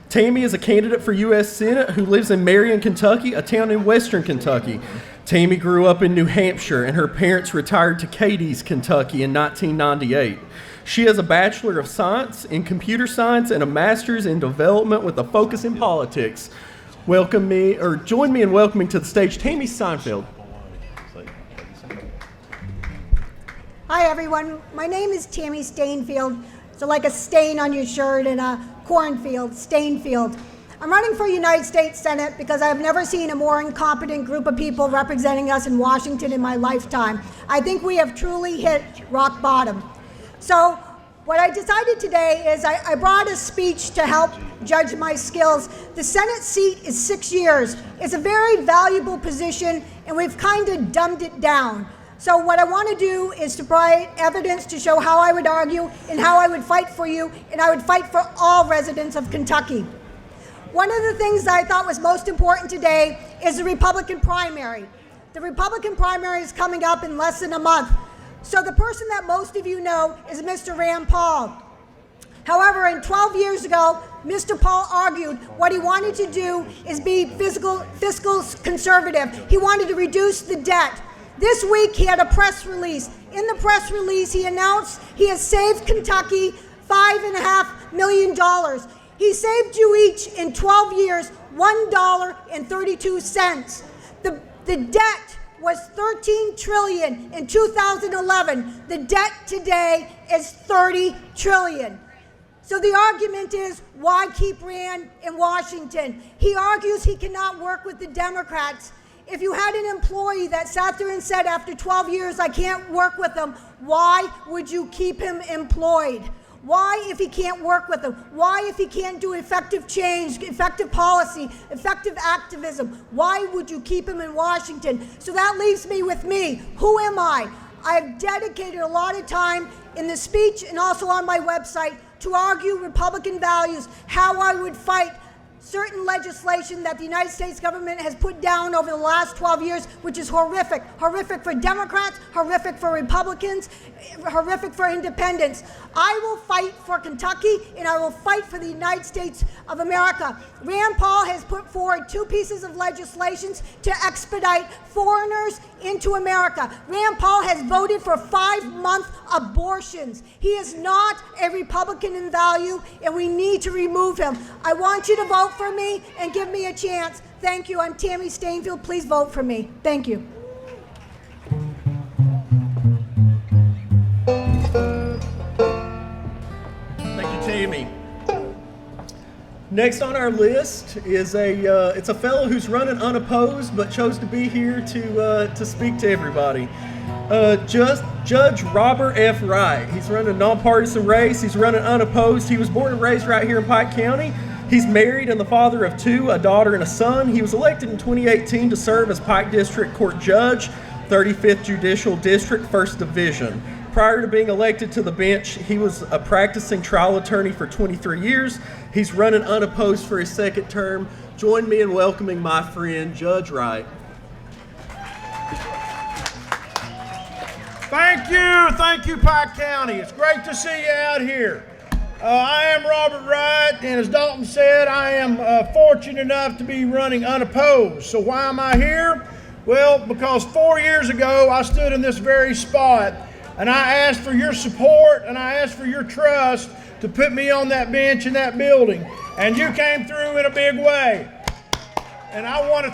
Tammy is a candidate for U.S. Senate who lives in Marion, Kentucky, a town in western Kentucky. Tammy grew up in New Hampshire, and her parents retired to Cadiz, Kentucky in 1998. She has a Bachelor of Science in Computer Science and a Master's in Development with a focus in politics. Join me in welcoming to the stage Tammy Steinfeld. Hi everyone, my name is Tammy Stainfield. So like a stain on your shirt in a cornfield, Stainfield. I'm running for United States Senate because I've never seen a more incompetent group of people representing us in Washington in my lifetime. I think we have truly hit rock bottom. So what I decided today is I brought a speech to help judge my skills. The Senate seat is 6 years. It's a very valuable position, and we've kind of dumbed it down. So what I want to do is to provide evidence to show how I would argue and how I would fight for you, and I would fight for all residents of Kentucky. One of the things that I thought was most important today is the Republican primary. The Republican primary is coming up in less than a month. So the person that most of you know is Mr. Rand Paul. However, 12 years ago, Mr. Paul argued what he wanted to do is be fiscal conservative. He wanted to reduce the debt. This week, he had a press release. In the press release, he announced he has saved Kentucky $5.5 million. He saved you each in 12 years $1.32. The debt was $13 trillion in 2011. The debt today is $30 trillion. So the argument is, why keep Rand in Washington? He argues he cannot work with the Democrats. If you had an employee that sat there and said, after 12 years, I can't work with him, why would you keep him employed? Why, if he can't work with them? Why, if he can't do effective change, effective policy, effective activism? Why would you keep him in Washington? So that leaves me with me. Who am I? I have dedicated a lot of time in the speech and also on my website to argue Republican values, how I would fight certain legislation that the United States government has put down over the last 12 years, which is horrific. Horrific for Democrats, horrific for Republicans, horrific for independents. I will fight for Kentucky, and I will fight for the United States of America. Rand Paul has put forward 2 pieces of legislation to expedite foreigners into America. Rand Paul has voted for 5-month abortions. He is not a Republican in value, and we need to remove him. I want you to vote for me and give me a chance. Thank you. I'm Tammy Stainfield. Please vote for me. Thank you. Thank you, Tammy. Next on our list is it's a fellow who's running unopposed but chose to be here to speak to everybody. Judge Robert F. Wright. He's running a nonpartisan race. He's running unopposed. He was born and raised right here in Pike County. He's married and the father of 2, a daughter and a son. He was elected in 2018 to serve as Pike District Court Judge, 35th Judicial District, 1st Division. Prior to being elected to the bench, he was a practicing trial attorney for 23 years. He's running unopposed for his 2nd term. Join me in welcoming my friend, Judge Wright. Thank you, Pike County. It's great to see you out here. I am Robert Wright, and as Dalton said, I am fortunate enough to be running unopposed. So why am I here? Well, because 4 years ago, I stood in this very spot, and I asked for your support, and I asked for your trust to put me on that bench in that building, and you came through in a big way. And I want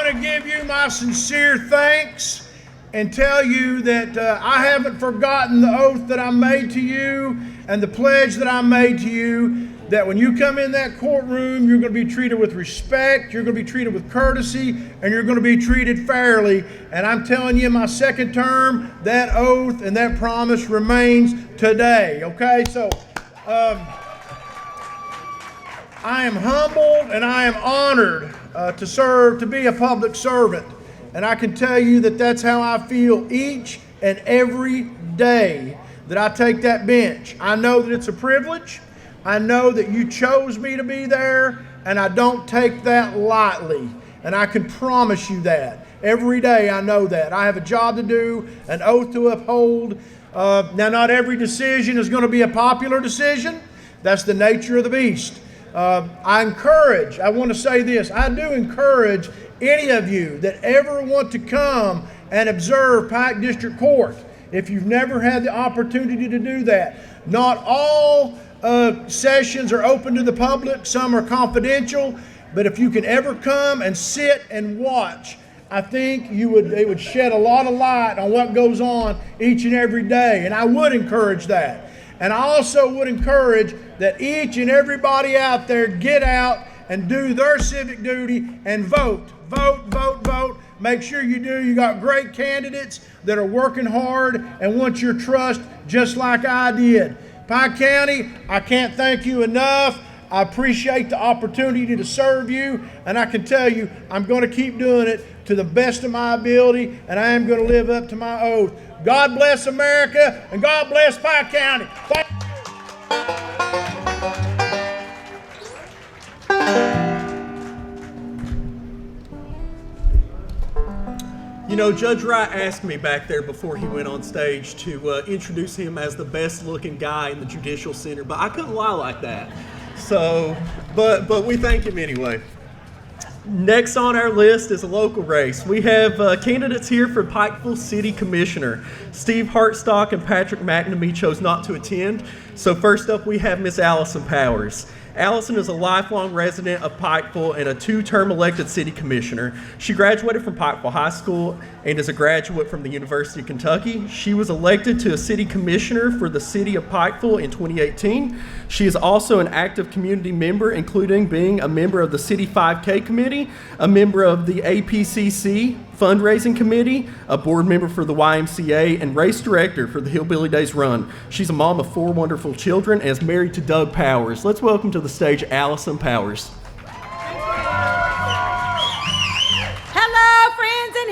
to give you my sincere thanks and tell you that I haven't forgotten the oath that I made to you and the pledge that I made to you, that when you come in that courtroom, you're going to be treated with respect, you're going to be treated with courtesy, and you're going to be treated fairly. And I'm telling you, in my 2nd term, that oath and that promise remains today, okay? So I am humbled and I am honored to serve, to be a public servant. And I can tell you that that's how I feel each and every day that I take that bench. I know that it's a privilege. I know that you chose me to be there, and I don't take that lightly. And I can promise you that. Every day I know that. I have a job to do, an oath to uphold. Now, not every decision is going to be a popular decision. That's the nature of the beast. I want to say this, I do encourage any of you that ever want to come and observe Pike District Court, if you've never had the opportunity to do that. Not all sessions are open to the public, some are confidential, but if you can ever come and sit and watch, I think it would shed a lot of light on what goes on each and every day, and I would encourage that. And I also would encourage that each and everybody out there get out and do their civic duty and vote. Vote, vote, vote. Make sure you do. You got great candidates that are working hard and want your trust just like I did. Pike County, I can't thank you enough. I appreciate the opportunity to serve you, and I can tell you I'm going to keep doing it to the best of my ability, and I am going to live up to my oath. God bless America, and God bless Pike County. Thank you. You know, Judge Wright asked me back there before he went on stage to introduce him as the best looking guy in the Judicial Center, but I couldn't lie like that. So, but we thank him anyway. Next on our list is a local race. We have candidates here for Pikeville City Commissioner. Steve Hartstock and Patrick McNamee chose not to attend. So first up we have Miss Allison Powers. Allison is a lifelong resident of Pikeville and a two-term elected city commissioner. She graduated from Pikeville High School and is a graduate from the University of Kentucky. She was elected to a city commissioner for the city of Pikeville in 2018. She is also an active community member, including being a member of the City 5K Committee, a member of the APCC Fundraising Committee, a board member for the YMCA, and race director for the Hillbilly Days Run. She's a mom of 4 wonderful children and is married to Doug Powers. Let's welcome to the stage Allison Powers. Hello, friends and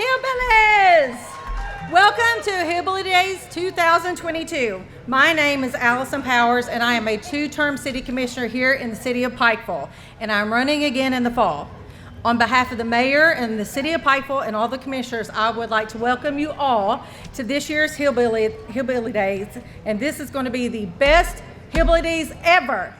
hillbillies! Welcome to Hillbilly Days 2022. My name is Allison Powers, and I am a 2-term city commissioner here in the city of Pikeville, and I'm running again in the fall. On behalf of the mayor and the city of Pikeville and all the commissioners, I would like to welcome you all to this year's Hillbilly Days, and this is going to be the best Hillbilly Days ever.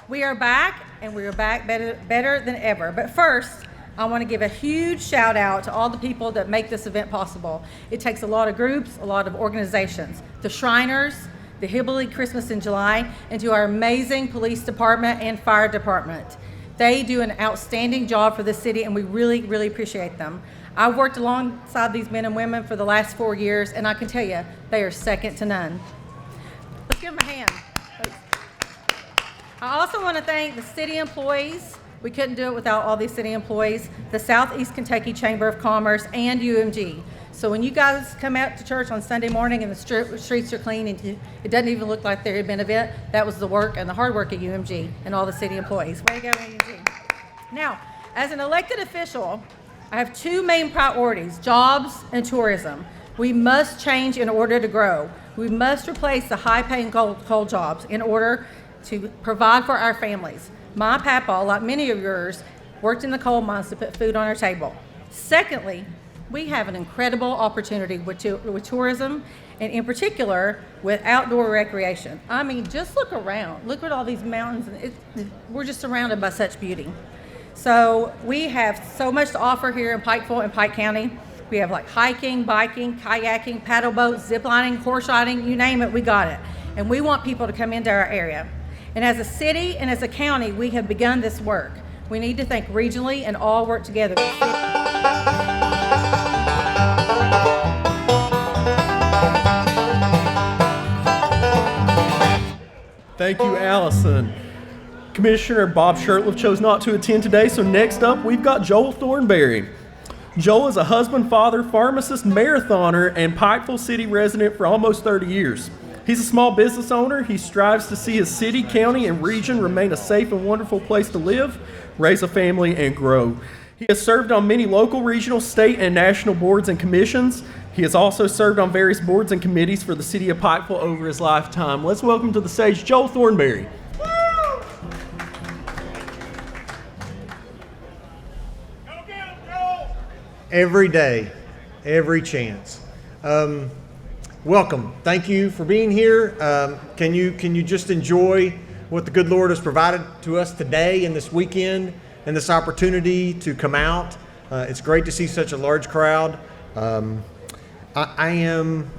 We are back, and we are back better than ever. But first, I want to give a huge shout out to all the people that make this event possible. It takes a lot of groups, a lot of organizations, the Shriners, the Hillbilly Christmas in July, and to our amazing police department and fire department. They do an outstanding job for the city, and we really, really appreciate them. I've worked alongside these men and women for the last 4 years, and I can tell you, they are second to none. Let's give them a hand. I also want to thank the city employees. We couldn't do it without all these city employees, the Southeast Kentucky Chamber of Commerce, and UMG. So when you guys come out to church on Sunday morning and the streets are clean and it doesn't even look like there had been an event, that was the work and the hard work of UMG and all the city employees. Way to go, UMG. Now, as an elected official, I have 2 main priorities, jobs and tourism. We must change in order to grow. We must replace the high-paying coal jobs in order to provide for our families. My papa, like many of yours, worked in the coal mines to put food on our table. Secondly, we have an incredible opportunity with tourism, and in particular with outdoor recreation. I mean, just look around. Look at all these mountains. We're just surrounded by such beauty. So we have so much to offer here in Pikeville and Pike County. We have like hiking, biking, kayaking, paddle boats, zip lining, horse riding, you name it, we got it. And we want people to come into our area. And as a city and as a county, we have begun this work. We need to think regionally and all work together. Thank you, Allison. Commissioner Bob Shurtleff chose not to attend today, so next up we've got Joel Thornberry. Joel is a husband, father, pharmacist, marathoner, and Pikeville City resident for almost 30 years. He's a small business owner. He strives to see his city, county, and region remain a safe and wonderful place to live, raise a family, and grow. He has served on many local, regional, state, and national boards and commissions. He has also served on various boards and committees for the city of Pikeville over his lifetime. Let's welcome to the stage Joel Thornberry. Every day, every chance. Welcome. Thank you for being here. Can you just enjoy what the good Lord has provided to us today and this weekend and this opportunity to come out? It's great to see such a large crowd. I am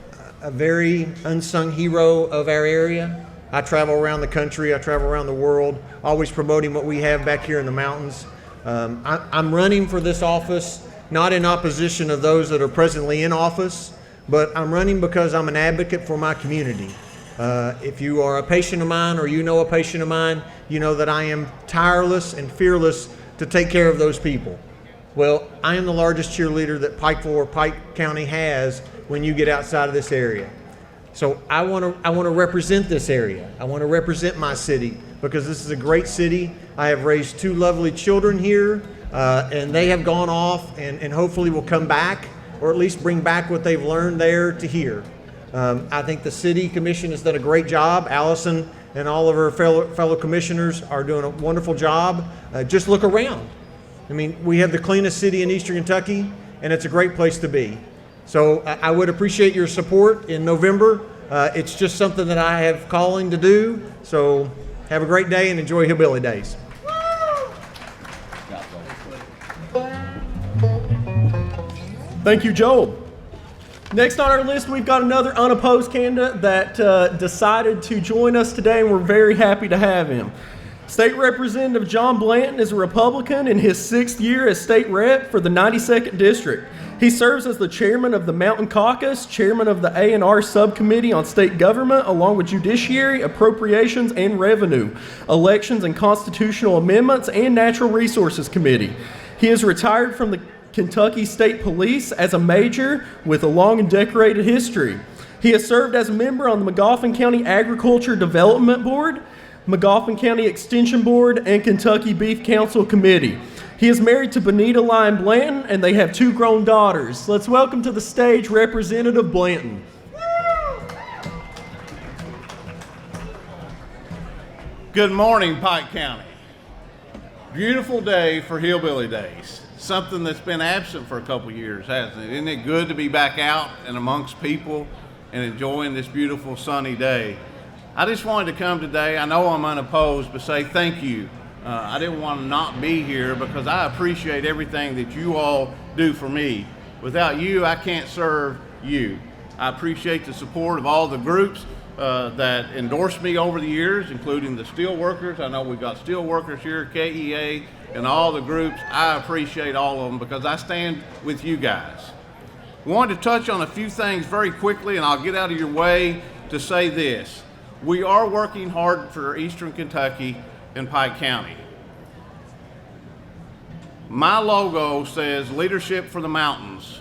a very unsung hero of our area. I travel around the country. I travel around the world, always promoting what we have back here in the mountains. I'm running for this office not in opposition of those that are presently in office, but I'm running because I'm an advocate for my community. If you are a patient of mine or you know a patient of mine, you know that I am tireless and fearless to take care of those people. Well, I am the largest cheerleader that Pikeville or Pike County has when you get outside of this area. So I want to represent this area. I want to represent my city because this is a great city. I have raised 2 lovely children here, and they have gone off and hopefully will come back, or at least bring back what they've learned there to here. I think the city commission has done a great job. Allison and all of her fellow commissioners are doing a wonderful job. Just look around. I mean, we have the cleanest city in Eastern Kentucky, and it's a great place to be. So I would appreciate your support in November. It's just something that I have calling to do. So have a great day and enjoy Hillbilly Days. Thank you, Joel. Next on our list, we've got another unopposed candidate that decided to join us today, and we're very happy to have him. State Representative John Blanton is a Republican in his 6th year as state rep for the 92nd District. He serves as the chairman of the Mountain Caucus, chairman of the A&R Subcommittee on State Government, along with Judiciary, Appropriations, and Revenue, Elections and Constitutional Amendments, and Natural Resources Committee. He is retired from the Kentucky State Police as a major with a long and decorated history. He has served as a member on the Magoffin County Agriculture Development Board, Magoffin County Extension Board, and Kentucky Beef Council Committee. He is married to Benita Lyon Blanton, and they have 2 grown daughters. Let's welcome to the stage Representative Blanton. Good morning, Pike County. Beautiful day for Hillbilly Days. Something that's been absent for a couple years, hasn't it? Isn't it good to be back out and amongst people and enjoying this beautiful sunny day? I just wanted to come today. I know I'm unopposed, but say thank you. I didn't want to not be here because I appreciate everything that you all do for me. Without you, I can't serve you. I appreciate the support of all the groups that endorsed me over the years, including the steel workers. I know we've got steel workers here, KEA, and all the groups. I appreciate all of them because I stand with you guys. Wanted to touch on a few things very quickly, and I'll get out of your way to say this. We are working hard for Eastern Kentucky and Pike County. My logo says Leadership for the Mountains.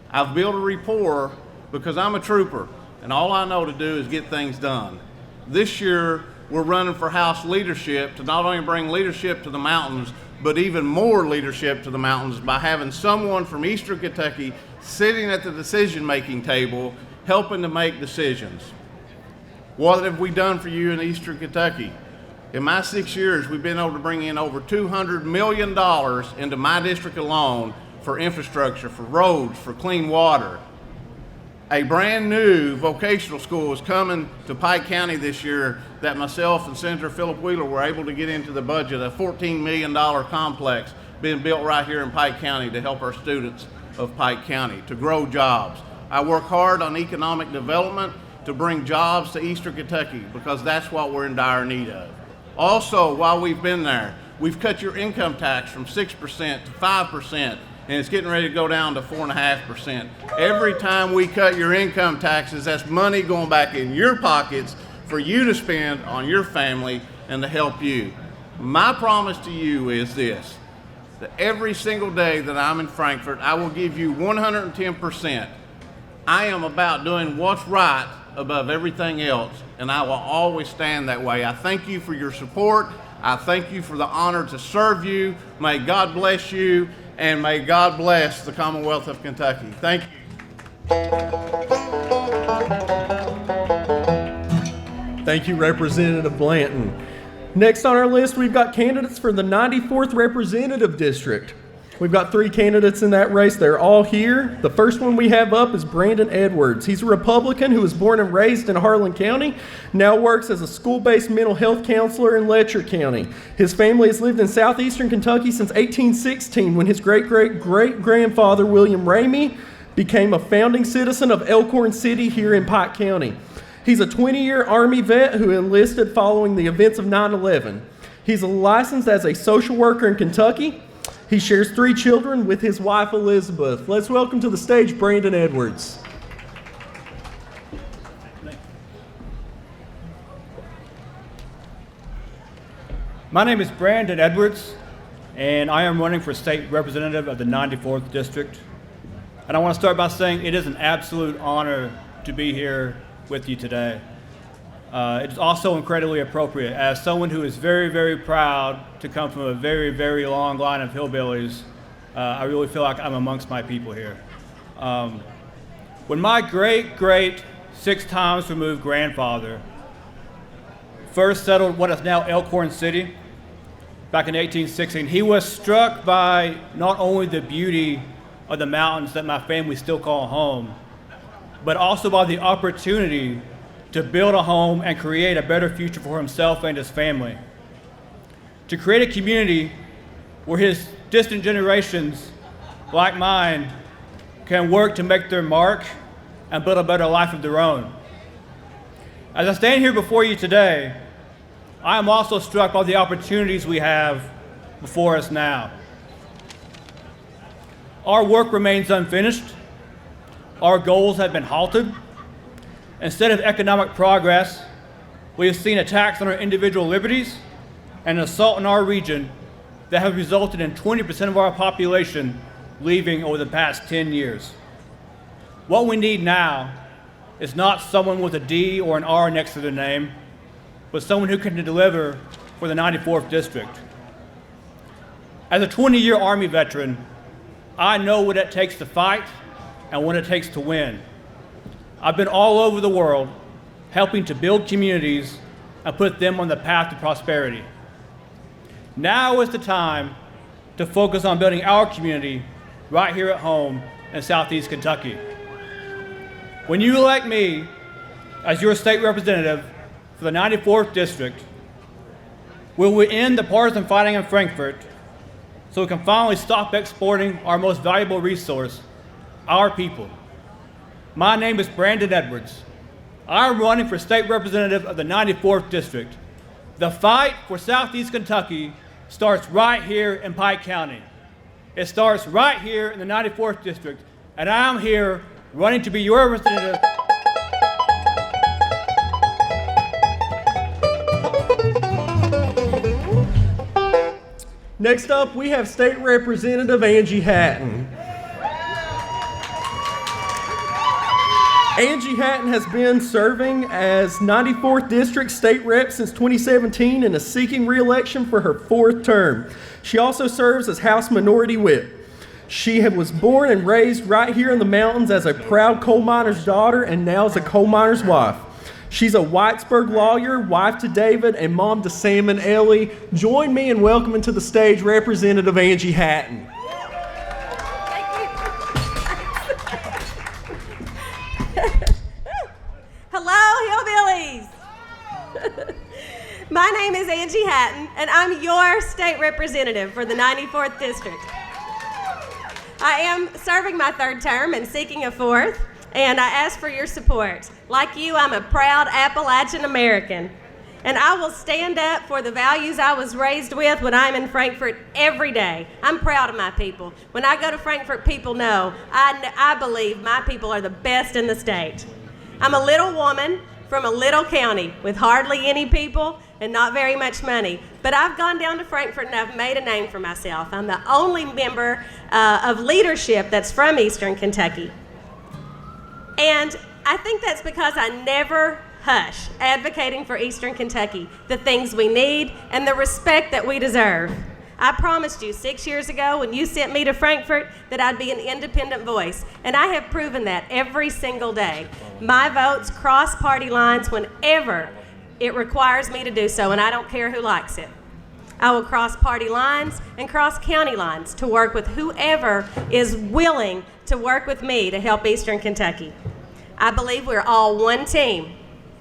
I've built a rapport because I'm a trooper, and all I know to do is get things done. This year, we're running for House leadership to not only bring leadership to the mountains, but even more leadership to the mountains by having someone from Eastern Kentucky sitting at the decision-making table, helping to make decisions. What have we done for you in Eastern Kentucky? In my 6 years, we've been able to bring in over $200 million into my district alone for infrastructure, for roads, for clean water. A brand new vocational school is coming to Pike County this year that myself and Senator Philip Wheeler were able to get into the budget, a $14 million complex being built right here in Pike County to help our students of Pike County, to grow jobs. I work hard on economic development to bring jobs to Eastern Kentucky because that's what we're in dire need of. Also, while we've been there, we've cut your income tax from 6% to 5%, and it's getting ready to go down to 4.5%. Every time we cut your income taxes, that's money going back in your pockets for you to spend on your family and to help you. My promise to you is this, that every single day that I'm in Frankfort, I will give you 110%. I am about doing what's right above everything else, and I will always stand that way. I thank you for your support. I thank you for the honor to serve you. May God bless you, and may God bless the Commonwealth of Kentucky. Thank you. Thank you, Representative Blanton. Next on our list, we've got candidates for the 94th Representative District. We've got 3 candidates in that race. They're all here. The first one we have up is Brandon Edwards. He's a Republican who was born and raised in Harlan County, now works as a school-based mental health counselor in Letcher County. His family has lived in southeastern Kentucky since 1816 when his great-great-great-grandfather, William Ramey, became a founding citizen of Elkhorn City here in Pike County. He's a 20-year Army vet who enlisted following the events of 9/11. He's licensed as a social worker in Kentucky. He shares 3 children with his wife, Elizabeth. Let's welcome to the stage Brandon Edwards. My name is Brandon Edwards, and I am running for state representative of the 94th District. And I want to start by saying it is an absolute honor to be here with you today. It's also incredibly appropriate. As someone who is very, very proud to come from a very, very long line of hillbillies, I really feel like I'm amongst my people here. When my great 6 times removed grandfather first settled what is now Elkhorn City back in 1816, he was struck by not only the beauty of the mountains that my family still call home, but also by the opportunity to build a home and create a better future for himself and his family. To create a community where his distant generations, like mine, can work to make their mark and build a better life of their own. As I stand here before you today, I am also struck by the opportunities we have before us now. Our work remains unfinished. Our goals have been halted. Instead of economic progress, we have seen attacks on our individual liberties and an assault in our region that have resulted in 20% of our population leaving over the past 10 years. What we need now is not someone with a D or an R next to their name, but someone who can deliver for the 94th District. As a 20-year Army veteran, I know what it takes to fight and what it takes to win. I've been all over the world helping to build communities and put them on the path to prosperity. Now is the time to focus on building our community right here at home in Southeast Kentucky. When you elect me as your state representative for the 94th District, we will end the partisan fighting in Frankfort so we can finally stop exporting our most valuable resource, our people. My name is Brandon Edwards. I'm running for state representative of the 94th District. The fight for Southeast Kentucky starts right here in Pike County. It starts right here in the 94th District, and I'm here running to be your representative. Next up, we have State Representative Angie Hatton. Angie Hatton has been serving as 94th District State Rep since 2017 and is seeking re-election for her 4th term. She also serves as House Minority Whip. She was born and raised right here in the mountains as a proud coal miner's daughter and now as a coal miner's wife. She's a Whitesburg lawyer, wife to David, and mom to Sam and Ellie. Join me in welcoming to the stage Representative Angie Hatton. Hello, hillbillies. My name is Angie Hatton, and I'm your state representative for the 94th District. I am serving my 3rd term and seeking a 4th, and I ask for your support. Like you, I'm a proud Appalachian American, and I will stand up for the values I was raised with when I'm in Frankfort every day. I'm proud of my people. When I go to Frankfort, people know I believe my people are the best in the state. I'm a little woman from a little county with hardly any people and not very much money, but I've gone down to Frankfort and I've made a name for myself. I'm the only member of leadership that's from Eastern Kentucky. And I think that's because I never hush advocating for Eastern Kentucky, the things we need and the respect that we deserve. I promised you 6 years ago when you sent me to Frankfort that I'd be an independent voice, and I have proven that every single day. My votes cross party lines whenever it requires me to do so, and I don't care who likes it. I will cross party lines and cross county lines to work with whoever is willing to work with me to help Eastern Kentucky. I believe we're all one team.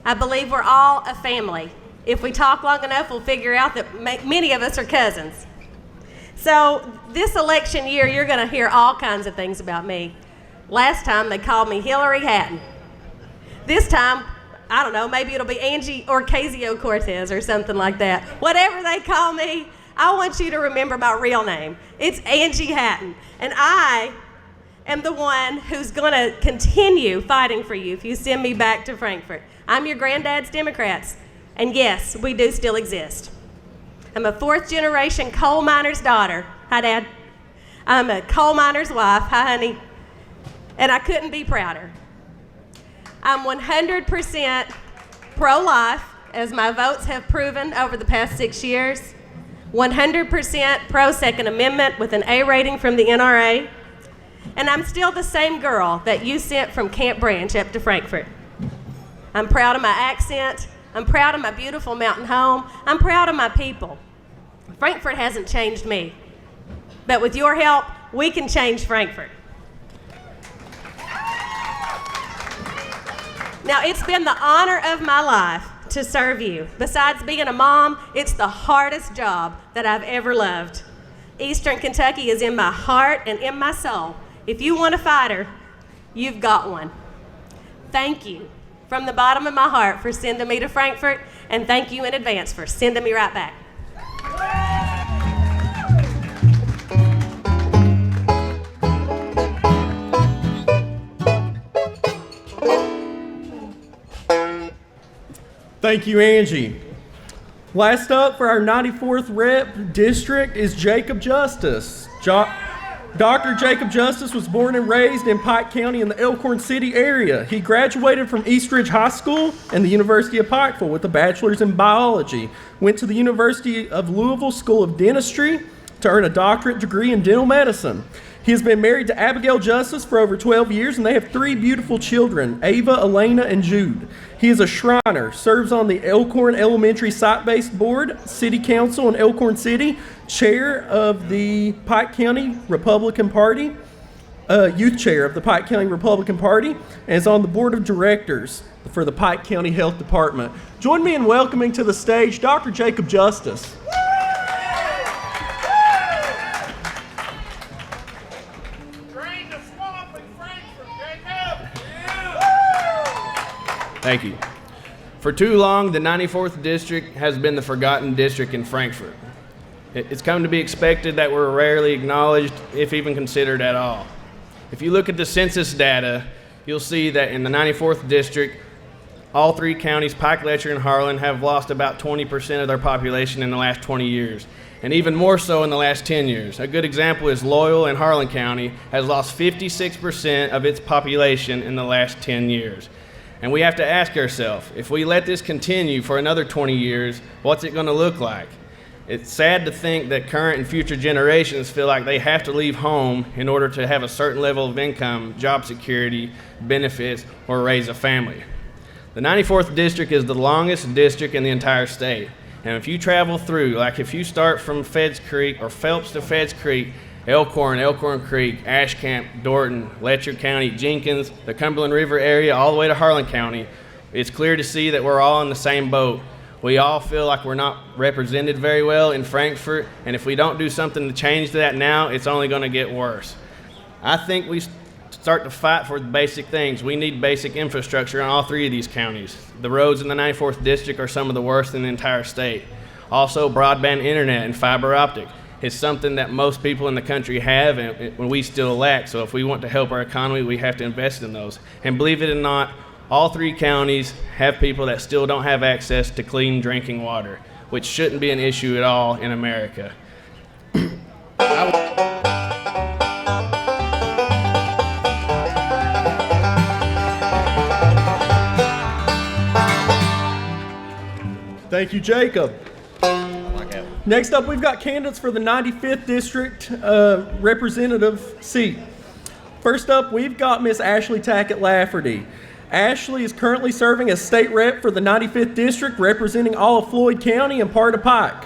I believe we're all a family. If we talk long enough, we'll figure out that many of us are cousins. So this election year, you're going to hear all kinds of things about me. Last time, they called me Hillary Hatton. This time, I don't know, maybe it'll be Angie Ocasio-Cortez or something like that. Whatever they call me, I want you to remember my real name. It's Angie Hatton, and I am the one who's going to continue fighting for you if you send me back to Frankfort. I'm your granddad's Democrats, and yes, we do still exist. I'm a fourth-generation coal miner's daughter. Hi, Dad. I'm a coal miner's wife. Hi, honey. And I couldn't be prouder. I'm 100% pro-life, as my votes have proven over the past 6 years. 100% pro-Second Amendment with an A rating from the NRA. And I'm still the same girl that you sent from Camp Branch up to Frankfort. I'm proud of my accent. I'm proud of my beautiful mountain home. I'm proud of my people. Frankfort hasn't changed me, but with your help, we can change Frankfort. Now, it's been the honor of my life to serve you. Besides being a mom, it's the hardest job that I've ever loved. Eastern Kentucky is in my heart and in my soul. If you want a fighter, you've got one. Thank you from the bottom of my heart for sending me to Frankfort, and thank you in advance for sending me right back. Thank you, Angie. Last up for our 94th Rep District is Jacob Justice. Dr. Jacob Justice was born and raised in Pike County in the Elkhorn City area. He graduated from East Ridge High School and the University of Pikeville with a bachelor's in biology. Went to the University of Louisville School of Dentistry to earn a doctorate degree in dental medicine. He has been married to Abigail Justice for over 12 years, and they have 3 beautiful children, Ava, Elena, and Jude. He is a Shriner, serves on the Elkhorn Elementary Site-Based Board, City Council in Elkhorn City, chair of the Pike County Republican Party, youth chair of the Pike County Republican Party, and is on the board of directors for the Pike County Health Department. Join me in welcoming to the stage Dr. Jacob Justice. Thank you. For too long, the 94th District has been the forgotten district in Frankfort. It's come to be expected that we're rarely acknowledged, if even considered at all. If you look at the census data, you'll see that in the 94th District, all 3 counties, Pike, Letcher, and Harlan, have lost about 20% of their population in the last 20 years, and even more so in the last 10 years. A good example is Loyal and Harlan County has lost 56% of its population in the last 10 years. And we have to ask ourselves, if we let this continue for another 20 years, what's it going to look like? It's sad to think that current and future generations feel like they have to leave home in order to have a certain level of income, job security, benefits, or raise a family. The 94th District is the longest district in the entire state. And if you travel through, like if you start from Feds Creek or Phelps to Feds Creek, Elkhorn, Elkhorn Creek, Ashcamp, Dorton, Letcher County, Jenkins, the Cumberland River area, all the way to Harlan County, it's clear to see that we're all in the same boat. We all feel like we're not represented very well in Frankfort, and if we don't do something to change that now, it's only going to get worse. I think we start to fight for the basic things. We need basic infrastructure in all 3 of these counties. The roads in the 94th District are some of the worst in the entire state. Also, broadband internet and fiber optic is something that most people in the country have and we still lack. So if we want to help our economy, we have to invest in those. And believe it or not, all 3 counties have people that still don't have access to clean drinking water, which shouldn't be an issue at all in America. Thank you, Jacob. Next up, we've got candidates for the 95th District representative seat. First up, we've got Miss Ashley Tackett Lafferty. Ashley is currently serving as state rep for the 95th District, representing all of Floyd County and part of Pike.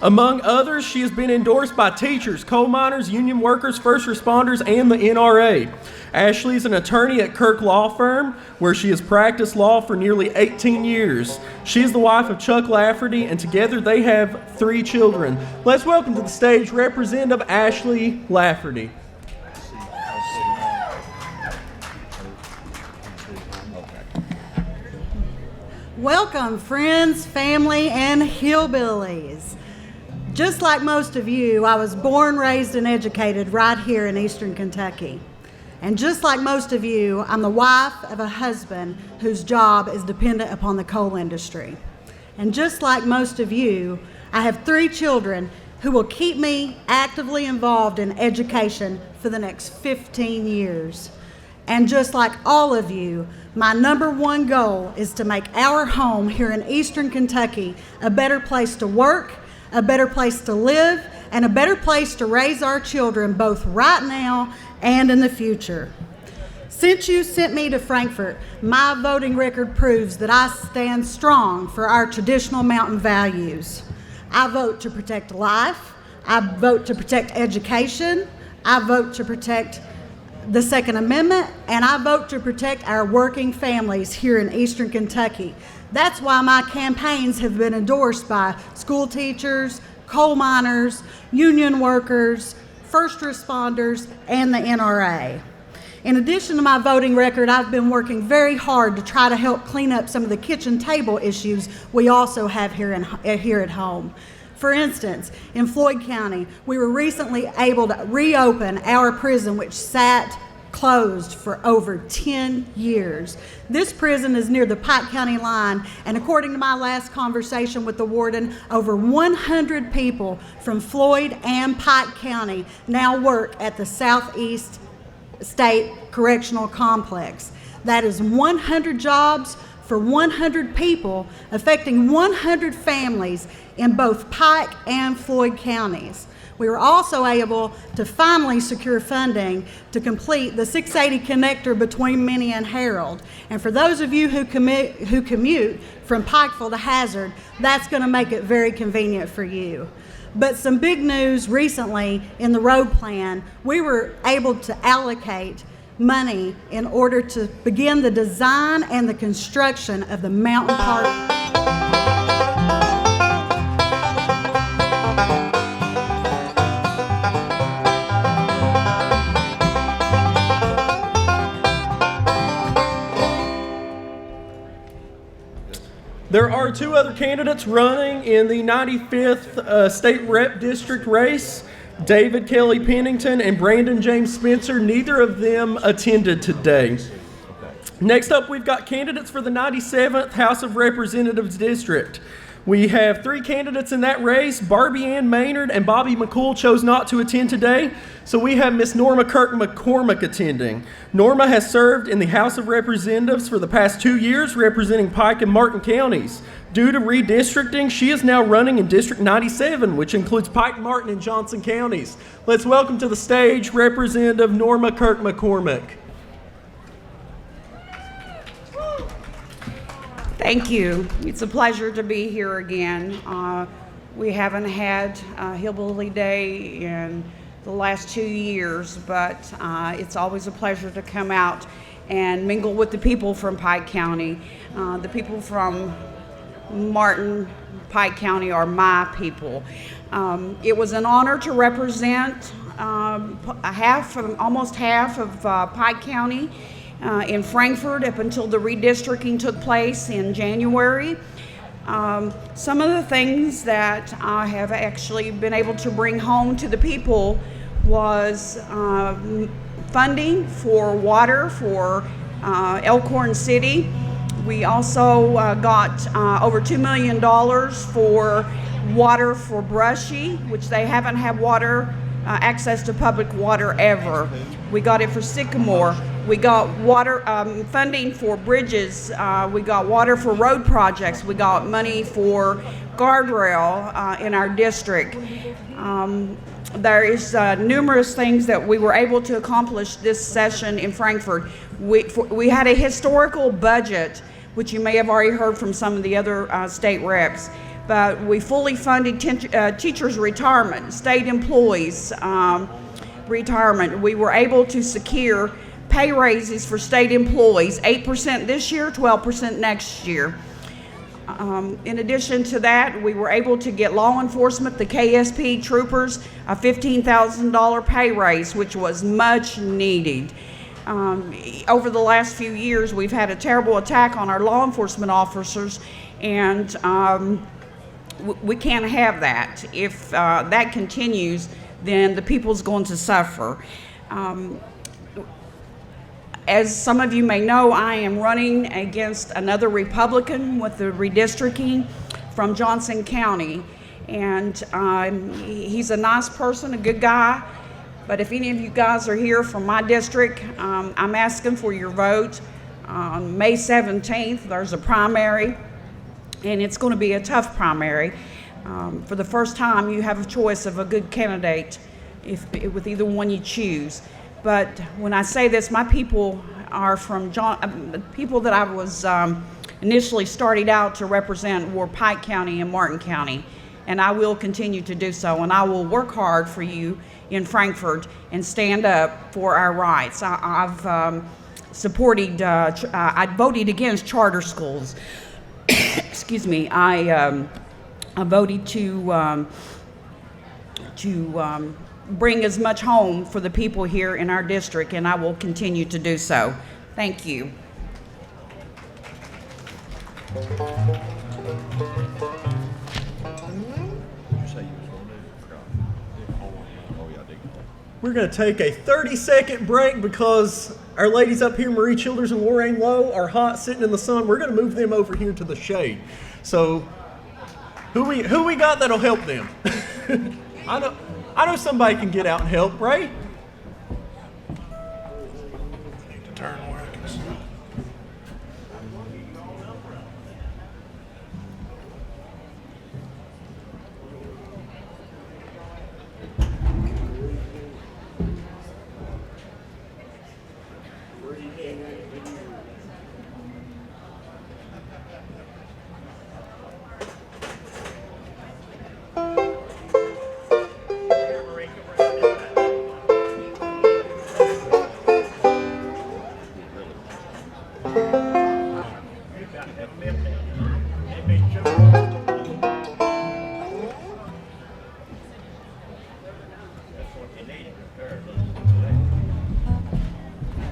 Among others, she has been endorsed by teachers, coal miners, union workers, first responders, and the NRA. Ashley is an attorney at Kirk Law Firm, where she has practiced law for nearly 18 years. She is the wife of Chuck Lafferty, and together they have 3 children. Let's welcome to the stage Representative Ashley Lafferty. Welcome, friends, family, and hillbillies. Just like most of you, I was born, raised, and educated right here in Eastern Kentucky. And just like most of you, I'm the wife of a husband whose job is dependent upon the coal industry. And just like most of you, I have 3 children who will keep me actively involved in education for the next 15 years. And just like all of you, my number one goal is to make our home here in Eastern Kentucky a better place to work, a better place to live, and a better place to raise our children both right now and in the future. Since you sent me to Frankfort, my voting record proves that I stand strong for our traditional mountain values. I vote to protect life, I vote to protect education, I vote to protect the Second Amendment, and I vote to protect our working families here in Eastern Kentucky. That's why my campaigns have been endorsed by school teachers, coal miners, union workers, first responders, and the NRA. In addition to my voting record, I've been working very hard to try to help clean up some of the kitchen table issues we also have here at home. For instance, in Floyd County, we were recently able to reopen our prison, which sat closed for over 10 years. This prison is near the Pike County line, and according to my last conversation with the warden, over 100 people from Floyd and Pike County now work at the Southeast State Correctional Complex. That is 100 jobs for 100 people, affecting 100 families in both Pike and Floyd counties. We were also able to finally secure funding to complete the 680 connector between Minnie and Harold. And for those of you who commute from Pikeville to Hazard, that's going to make it very convenient for you. But some big news recently in the road plan, we were able to allocate money in order to begin the design and the construction of the Mountain Park. There are 2 other candidates running in the 95th State Rep District race, David Kelly Pennington and Brandon James Spencer. Neither of them attended today. Next up, we've got candidates for the 97th House of Representatives District. We have 3 candidates in that race. Barbie Ann Maynard and Bobby McCool chose not to attend today, so we have Miss Norma Kirk McCormick attending. Norma has served in the House of Representatives for the past 2 years, representing Pike and Martin counties. Due to redistricting, she is now running in District 97, which includes Pike, Martin, and Johnson counties. Let's welcome to the stage Representative Norma Kirk McCormick. Thank you. It's a pleasure to be here again. We haven't had Hillbilly Day in the last 2 years, but it's always a pleasure to come out and mingle with the people from Pike County. The people from Martin, Pike County are my people. It was an honor to represent almost half of Pike County in Frankfort up until the redistricting took place in January. Some of the things that I have actually been able to bring home to the people was funding for water for Elkhorn City. We also got over $2 million for water for Brushy, which they haven't had water access to public water ever. We got it for Sycamore. We got water funding for bridges. We got water for road projects. We got money for guardrail in our district. There is numerous things that we were able to accomplish this session in Frankfurt. We had a historical budget, which you may have already heard from some of the other state reps, but we fully funded teachers' retirement, state employees' retirement. We were able to secure pay raises for state employees, 8% this year, 12% next year. In addition to that, we were able to get law enforcement, the KSP troopers, a $15,000 pay raise, which was much needed. Over the last few years, we've had a terrible attack on our law enforcement officers, and we can't have that. If that continues, then the people's going to suffer. As some of you may know, I am running against another Republican with the redistricting from Johnson County. And he's a nice person, a good guy. But if any of you guys are here from my district, I'm asking for your vote. On May 17th, there's a primary, and it's going to be a tough primary. For the first time, you have a choice of a good candidate with either one you choose. But when I say this, my people are from people that I was initially started out to represent were Pike County and Martin County, and I will continue to do so. And I will work hard for you in Frankfurt and stand up for our rights. I've supported. I voted against charter schools. Excuse me. I voted to bring as much home for the people here in our district, and I will continue to do so. Thank you. We're going to take a 30-second break because our ladies up here, Marie Childers and Lorraine Lowe, are hot sitting in the sun. We're going to move them over here to the shade. So who we got that'll help them? I know somebody can get out and help, right? I need to turn where I can see.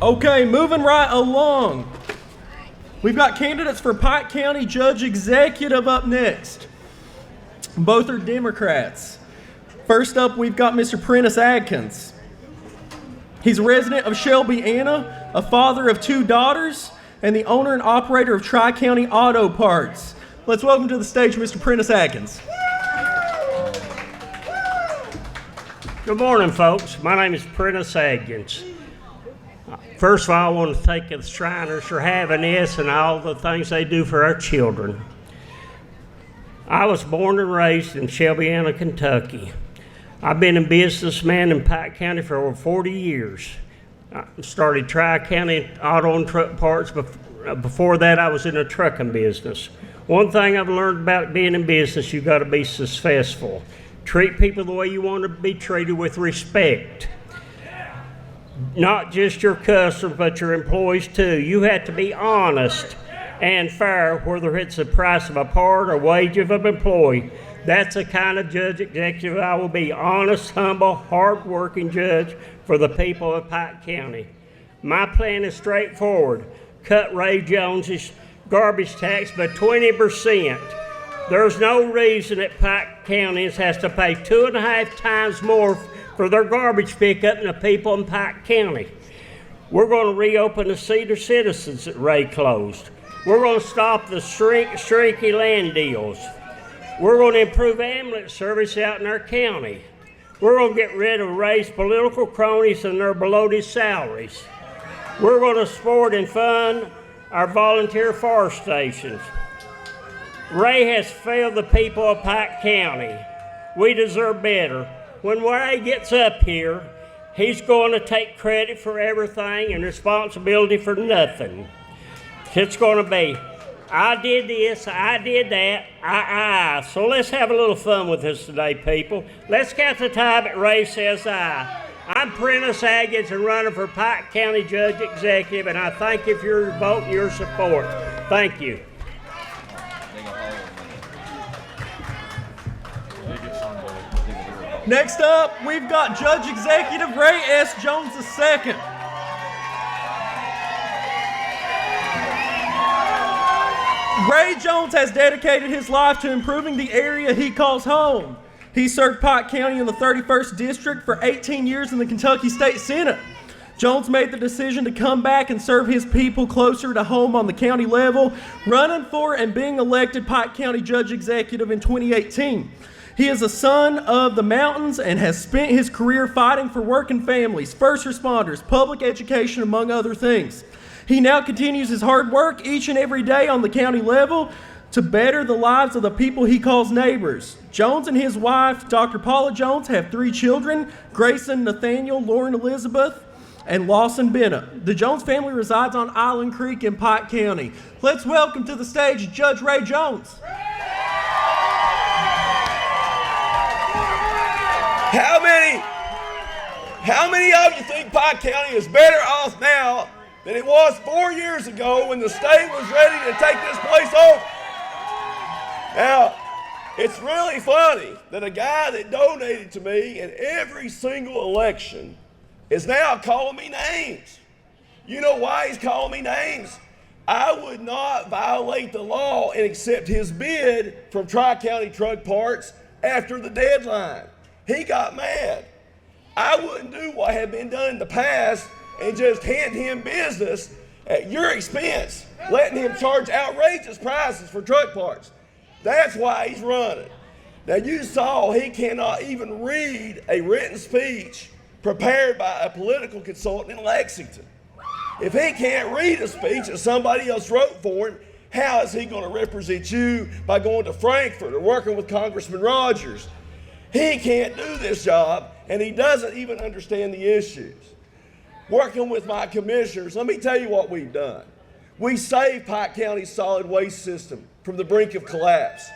Okay, moving right along. We've got candidates for Pike County Judge Executive up next. Both are Democrats. First up, we've got Mr. Prentice Adkins. He's a resident of Shelby, Anna, a father of 2 daughters, and the owner and operator of Tri-County Auto Parts. Let's welcome to the stage Mr. Prentice Adkins. Good morning, folks. My name is Prentice Adkins. First of all, I want to thank the Shriners for having this and all the things they do for our children. I was born and raised in Shelby, Anna, Kentucky. I've been a businessman in Pike County for over 40 years. I started Tri-County Auto and Truck Parts. Before that, I was in the trucking business. One thing I've learned about being in business, you've got to be successful. Treat people the way you want to be treated, with respect. Not just your customers, but your employees too. You have to be honest and fair, whether it's the price of a part or wage of an employee. That's the kind of judge executive I will be. Honest, humble, hard-working judge for the people of Pike County. My plan is straightforward. Cut Ray Jones's garbage tax by 20%. There's no reason that Pike County has to pay 2.5 times more for their garbage pickup than the people in Pike County. We're going to reopen the Cedar Citizens that Ray closed. We're going to stop the shrinky land deals. We're going to improve ambulance service out in our county. We're going to get rid of Ray's political cronies and their bloated salaries. We're going to support and fund our volunteer fire stations. Ray has failed the people of Pike County. We deserve better. When Ray gets up here, he's going to take credit for everything and responsibility for nothing. It's going to be, I did this, I did that, So let's have a little fun with this today, people. Let's count the time that Ray says I. I'm Prentice Aggins and running for Pike County Judge Executive, and I thank you for your vote and your support. Thank you. Next up, we've got Judge Executive Ray S. Jones II. Ray Jones has dedicated his life to improving the area he calls home. He served Pike County in the 31st District for 18 years in the Kentucky State Senate. Jones made the decision to come back and serve his people closer to home on the county level, running for and being elected Pike County Judge Executive in 2018. He is a son of the mountains and has spent his career fighting for working families, first responders, public education, among other things. He now continues his hard work each and every day on the county level to better the lives of the people he calls neighbors. Jones and his wife, Dr. Paula Jones, have 3 children, Grayson, Nathaniel, Lauren Elizabeth, and Lawson Bennett. The Jones family resides on Island Creek in Pike County. Let's welcome to the stage Judge Ray Jones. How many of you think Pike County is better off now than it was 4 years ago when the state was ready to take this place over? Now, it's really funny that a guy that donated to me in every single election is now calling me names. You know why he's calling me names? I would not violate the law and accept his bid from Tri-County Truck Parts after the deadline. He got mad. I wouldn't do what had been done in the past and just hand him business at your expense, letting him charge outrageous prices for truck parts. That's why he's running. Now you saw he cannot even read a written speech prepared by a political consultant in Lexington. If he can't read a speech that somebody else wrote for him, how is he going to represent you by going to Frankfurt or working with Congressman Rogers? He can't do this job, and he doesn't even understand the issues. Working with my commissioners, let me tell you what we've done. We saved Pike County's solid waste system from the brink of collapse.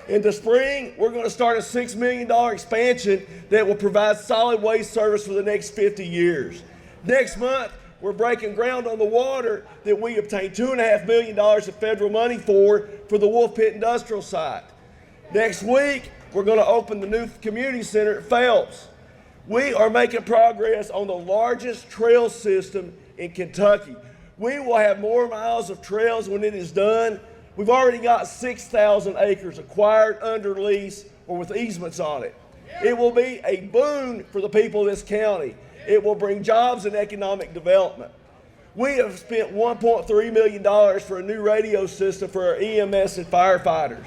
In the spring, we're going to start a $6 million expansion that will provide solid waste service for the next 50 years. Next month, we're breaking ground on the water that we obtained $2.5 million of federal money for the Wolf Pit Industrial Site. Next week, we're going to open the new community center at Phelps. We are making progress on the largest trail system in Kentucky. We will have more miles of trails when it is done. We've already got 6,000 acres acquired under lease or with easements on it. It will be a boon for the people of this county. It will bring jobs and economic development. We have spent $1.3 million for a new radio system for our EMS and firefighters.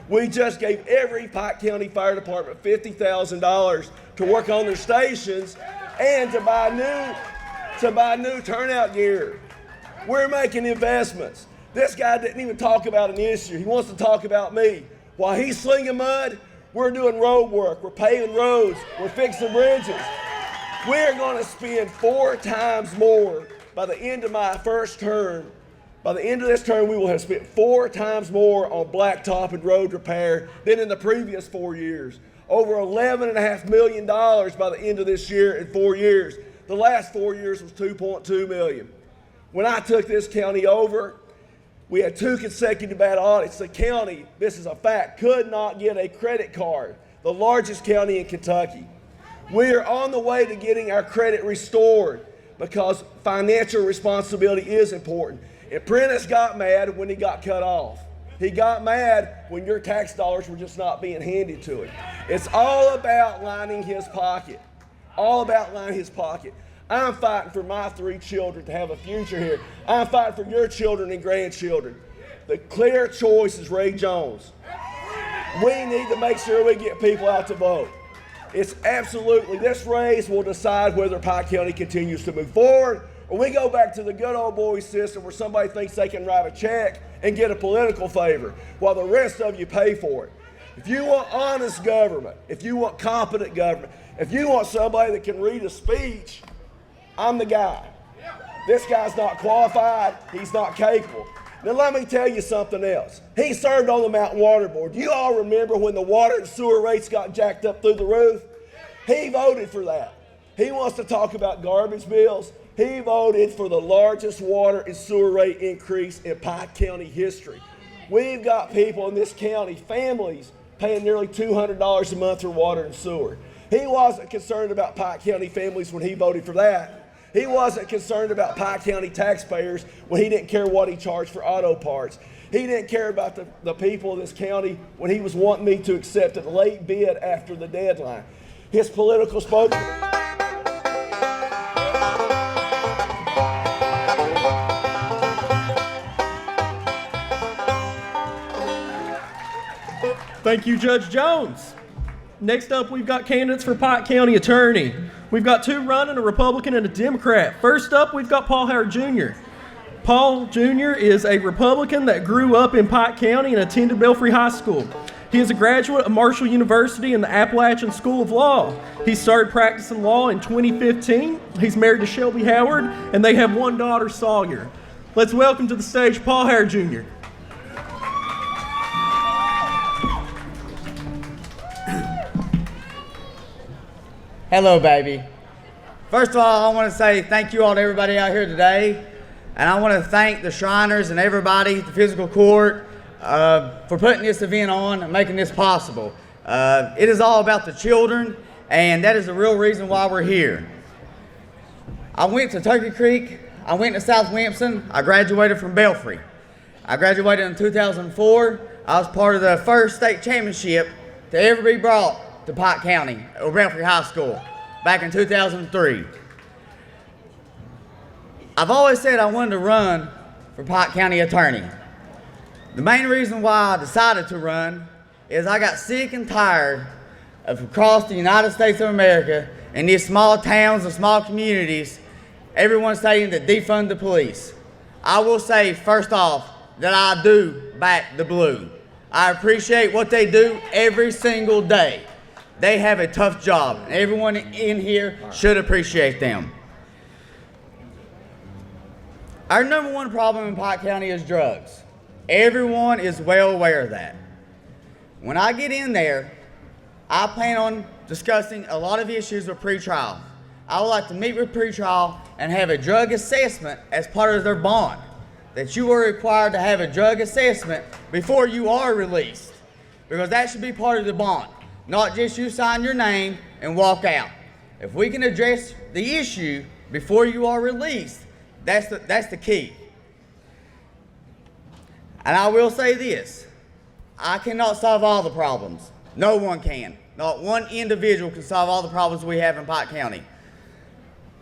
We just gave every Pike County Fire Department $50,000 to work on their stations and to buy new turnout gear. We're making investments. This guy didn't even talk about an issue. He wants to talk about me. While he's slinging mud, we're doing road work. We're paving roads. We're fixing bridges. We're going to spend 4 times more by the end of my first term. By the end of this term, we will have spent 4 times more on blacktop and road repair than in the previous 4 years. Over $11.5 million by the end of this year in 4 years. The last 4 years was $2.2 million. When I took this county over, we had 2 consecutive bad audits. The county, this is a fact, could not get a credit card. The largest county in Kentucky. We are on the way to getting our credit restored because financial responsibility is important. And Prentice got mad when he got cut off. He got mad when your tax dollars were just not being handed to him. It's all about lining his pocket. All about lining his pocket. I'm fighting for my 3 children to have a future here. I'm fighting for your children and grandchildren. The clear choice is Ray Jones. We need to make sure we get people out to vote. It's absolutely, this race will decide whether Pike County continues to move forward or we go back to the good old boy system where somebody thinks they can write a check and get a political favor while the rest of you pay for it. If you want honest government, if you want competent government, if you want somebody that can read a speech, I'm the guy. This guy's not qualified. He's not capable. Now let me tell you something else. He served on the Mountain Water Board. Do you all remember when the water and sewer rates got jacked up through the roof? He voted for that. He wants to talk about garbage bills. He voted for the largest water and sewer rate increase in Pike County history. We've got people in this county, families, paying nearly $200 a month for water and sewer. He wasn't concerned about Pike County families when he voted for that. He wasn't concerned about Pike County taxpayers when he didn't care what he charged for auto parts. He didn't care about the people of this county when he was wanting me to accept a late bid after the deadline. His political spokesman. Thank you, Judge Jones. Next up, we've got candidates for Pike County Attorney. We've got two running, a Republican and a Democrat. First up, we've got Paul Howard Jr. Paul Jr. is a Republican that grew up in Pike County and attended Belfry High School. He is a graduate of Marshall University and the Appalachian School of Law. He started practicing law in 2015. He's married to Shelby Howard, and they have one daughter, Sawyer. Let's welcome to the stage Paul Howard Jr. Hello, baby. First of all, I want to say thank you all to everybody out here today. And I want to thank the Shriners and everybody, the physical court, for putting this event on and making this possible. It is all about the children, and that is the real reason why we're here. I went to Turkey Creek. I went to South Wimpson. I graduated from Belfry. I graduated in 2004. I was part of the first state championship to ever be brought to Pike County, or Belfry High School, back in 2003. I've always said I wanted to run for Pike County Attorney. The main reason why I decided to run is I got sick and tired of across the United States of America in these small towns and small communities, everyone saying to defund the police. I will say first off that I do back the blue. I appreciate what they do every single day. They have a tough job, and everyone in here should appreciate them. Our number one problem in Pike County is drugs. Everyone is well aware of that. When I get in there, I plan on discussing a lot of issues with pretrial. I would like to meet with pretrial and have a drug assessment as part of their bond. That you are required to have a drug assessment before you are released, because that should be part of the bond. Not just you sign your name and walk out. If we can address the issue before you are released, that's the key. And I will say this, I cannot solve all the problems. No one can. Not one individual can solve all the problems we have in Pike County.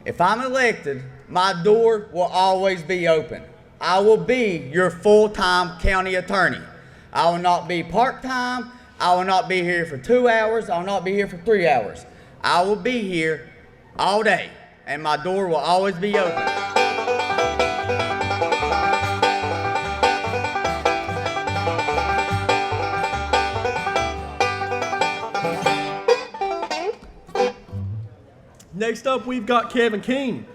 If I'm elected, my door will always be open. I will be your full-time county attorney. I will not be part-time. I will not be here for 2 hours. I will not be here for 3 hours. I will be here all day, and my door will always be open. Next up, we've got Kevin King.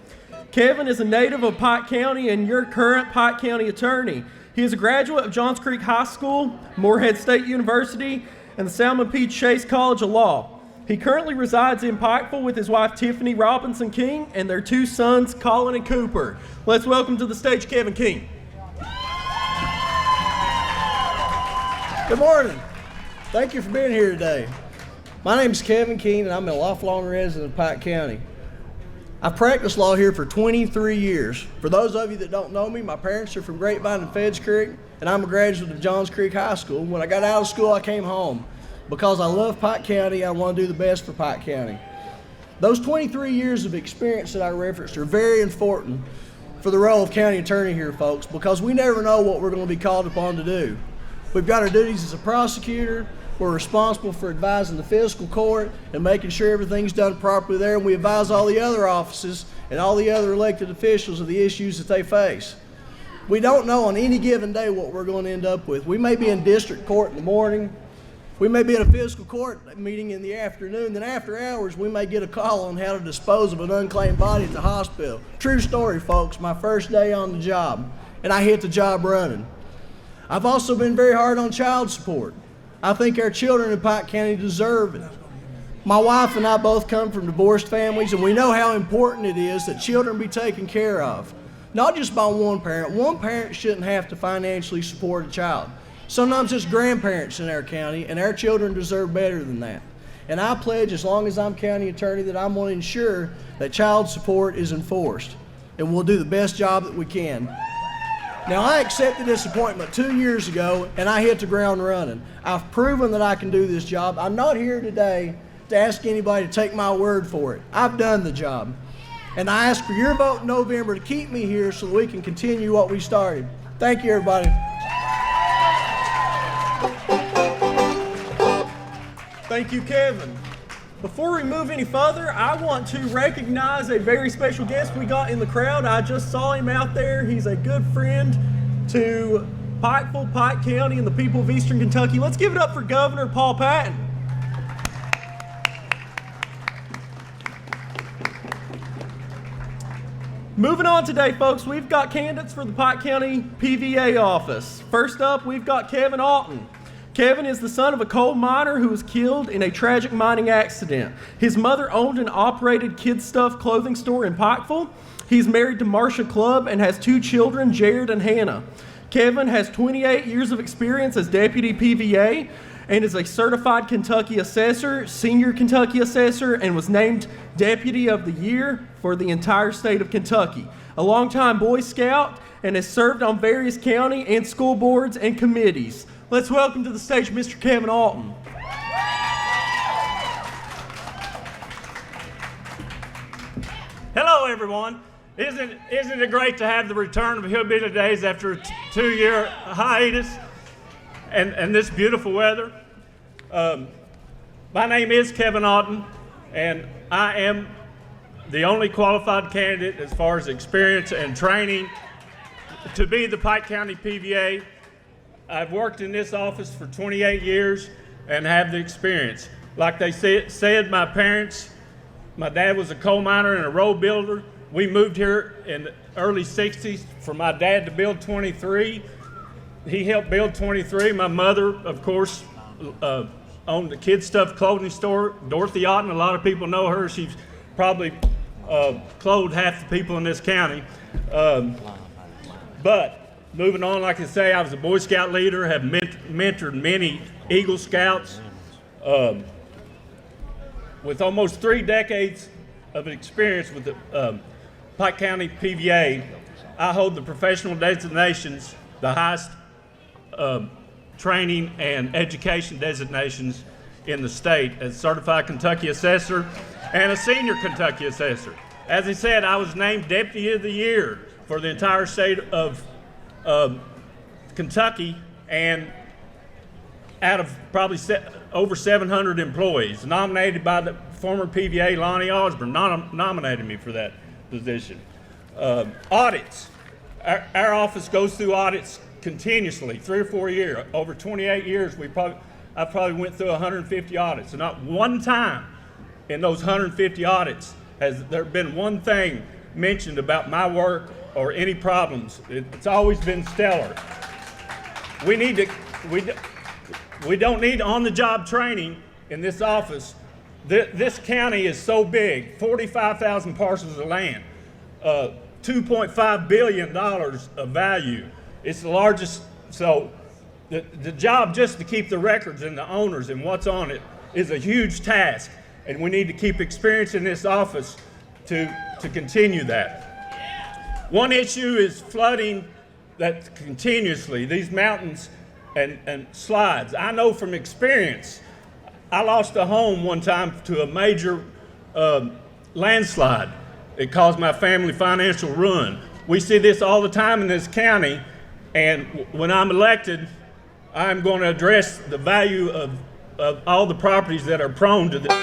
Kevin is a native of Pike County and your current Pike County attorney. He is a graduate of Johns Creek High School, Morehead State University, and the Salmon P. Chase College of Law. He currently resides in Pikeville with his wife Tiffany Robinson King and their two sons, Colin and Cooper. Let's welcome to the stage Kevin King. Good morning. Thank you for being here today. My name is Kevin King, and I'm a lifelong resident of Pike County. I've practiced law here for 23 years. For those of you that don't know me, my parents are from Grapevine and Feds Creek, and I'm a graduate of Johns Creek High School. When I got out of school, I came home. Because I love Pike County, I want to do the best for Pike County. Those 23 years of experience that I referenced are very important for the role of county attorney here, folks, because we never know what we're going to be called upon to do. We've got our duties as a prosecutor, We're responsible for advising the fiscal court and making sure everything's done properly there, and we advise all the other offices and all the other elected officials of the issues that they face. We don't know on any given day what we're going to end up with. We may be in district court in the morning. We may be in a fiscal court meeting in the afternoon. Then after hours, we may get a call on how to dispose of an unclaimed body at the hospital. True story, folks. My first day on the job, and I hit the job running. I've also been very hard on child support. I think our children in Pike County deserve it. My wife and I both come from divorced families, and we know how important it is that children be taken care of. Not just by one parent. One parent shouldn't have to financially support a child. Sometimes it's grandparents in our county, and our children deserve better than that. And I pledge, as long as I'm county attorney, that I'm going to ensure that child support is enforced, and we'll do the best job that we can. Now, I accepted this appointment 2 years ago, and I hit the ground running. I've proven that I can do this job. I'm not here today to ask anybody to take my word for it. I've done the job. And I ask for your vote in November to keep me here so that we can continue what we started. Thank you, everybody. Thank you, Kevin. Before we move any further, I want to recognize a very special guest we got in the crowd. I just saw him out there. He's a good friend to Pikeville, Pike County, and the people of Eastern Kentucky. Let's give it up for Governor Paul Patton. Moving on today, folks, we've got candidates for the Pike County PVA office. First up, we've got Kevin Alton. Kevin is the son of a coal miner who was killed in a tragic mining accident. His mother owned and operated Kid Stuff clothing store in Pikeville. He's married to Marcia Clubb and has 2 children, Jared and Hannah. Kevin has 28 years of experience as deputy PVA and is a certified Kentucky assessor, senior Kentucky assessor, and was named Deputy of the Year for the entire state of Kentucky. A longtime Boy Scout and has served on various county and school boards and committees. Let's welcome to the stage Mr. Kevin Alton. Hello, everyone. Isn't it great to have the return of Hillbilly Days after a 2-year hiatus and this beautiful weather? My name is Kevin Alton, and I am the only qualified candidate as far as experience and training to be the Pike County PVA. I've worked in this office for 28 years and have the experience. Like they said, my parents, my dad was a coal miner and a road builder. We moved here in the early 60s for my dad to build 23. He helped build 23. My mother, of course, owned the Kid Stuff clothing store. Dorothy Otten, a lot of people know her. She's probably clothed half the people in this county. But moving on, like I say, I was a Boy Scout leader, have mentored many Eagle Scouts. With almost 3 decades of experience with the Pike County PVA, I hold the professional designations, the highest training and education designations in the state as Certified Kentucky Assessor and a Senior Kentucky Assessor. As I said, I was named Deputy of the Year for the entire state of Kentucky, and out of probably over 700 employees, nominated by the former PVA Lonnie Osborne, nominated me for that position. Audits. Our office goes through audits continuously, 3 or 4 years. Over 28 years, I probably went through 150 audits, and not one time in those 150 audits has there been one thing mentioned about my work or any problems. It's always been stellar. We don't need on-the-job training in this office. This county is so big, 45,000 parcels of land, $2.5 billion of value. It's the largest, so the job just to keep the records and the owners and what's on it is a huge task, and we need to keep experience in this office to continue that. One issue is flooding that's continuously, these mountains and slides. I know from experience, I lost a home one time to a major landslide. It caused my family financial ruin. We see this all the time in this county, and when I'm elected, I'm going to address the value all the properties that are prone to this.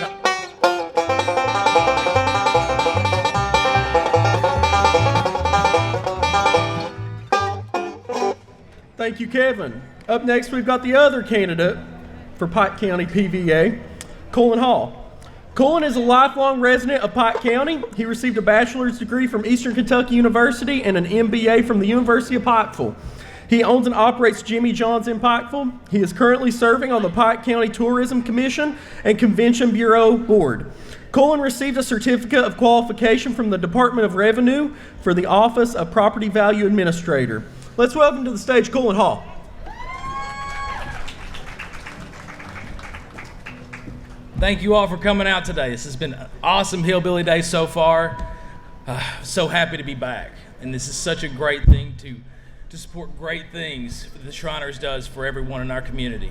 Thank you, Kevin. Up next, we've got the other candidate for Pike County PVA, Colin Hall. Colin is a lifelong resident of Pike County. He received a bachelor's degree from Eastern Kentucky University and an MBA from the University of Pikeville. He owns and operates Jimmy John's in Pikeville. He is currently serving on the Pike County Tourism Commission and Convention Bureau Board. Colin received a certificate of qualification from the Department of Revenue for the Office of Property Value Administrator. Let's welcome to the stage Colin Hall. Thank you all for coming out today. This has been an awesome Hillbilly Day so far. So happy to be back. And this is such a great thing to support great things that the Shriners does for everyone in our community.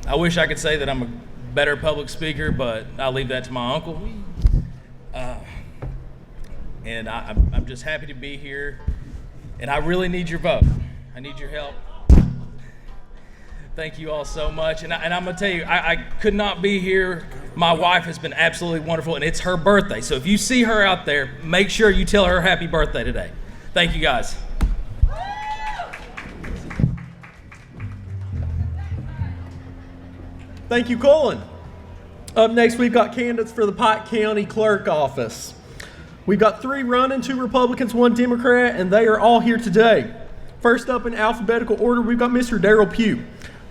I wish I could say that I'm a better public speaker, but I'll leave that to my uncle. And I'm just happy to be here. And I really need your vote. I need your help. Thank you all so much. And I'm going to tell you, I could not be here. My wife has been absolutely wonderful, and it's her birthday. So if you see her out there, make sure you tell her happy birthday today. Thank you, guys. Thank you, Colin. Up next, we've got candidates for the Pike County Clerk office. We've got 3 running, 2 Republicans, 1 Democrat, and they are all here today. First up in alphabetical order, we've got Mr. Darrell Pugh.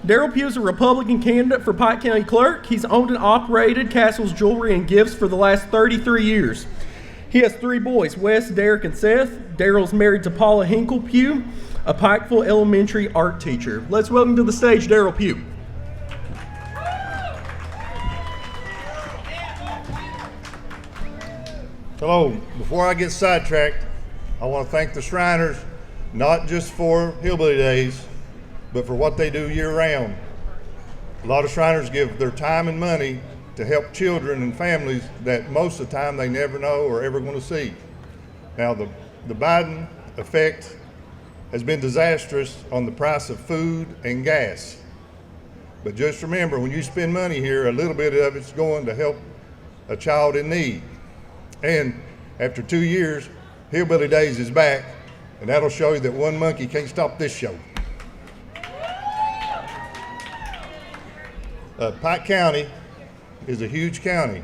Darrell Pugh is a Republican candidate for Pike County Clerk. He's owned and operated Castle's Jewelry and Gifts for the last 33 years. He has 3 boys, Wes, Derek, and Seth. Darrell's married to Paula Hinkle Pugh, a Pikeville Elementary art teacher. Let's welcome to the stage Darrell Pugh. Hello. Before I get sidetracked, I want to thank the Shriners, not just for Hillbilly Days, but for what they do year-round. A lot of Shriners give their time and money to help children and families that most of the time they never know or ever going to see. Now, the Biden effect has been disastrous on the price of food and gas. But just remember, when you spend money here, a little bit of it's going to help a child in need. And after 2 years, Hillbilly Days is back, and that'll show you that one monkey can't stop this show. Pike County is a huge county.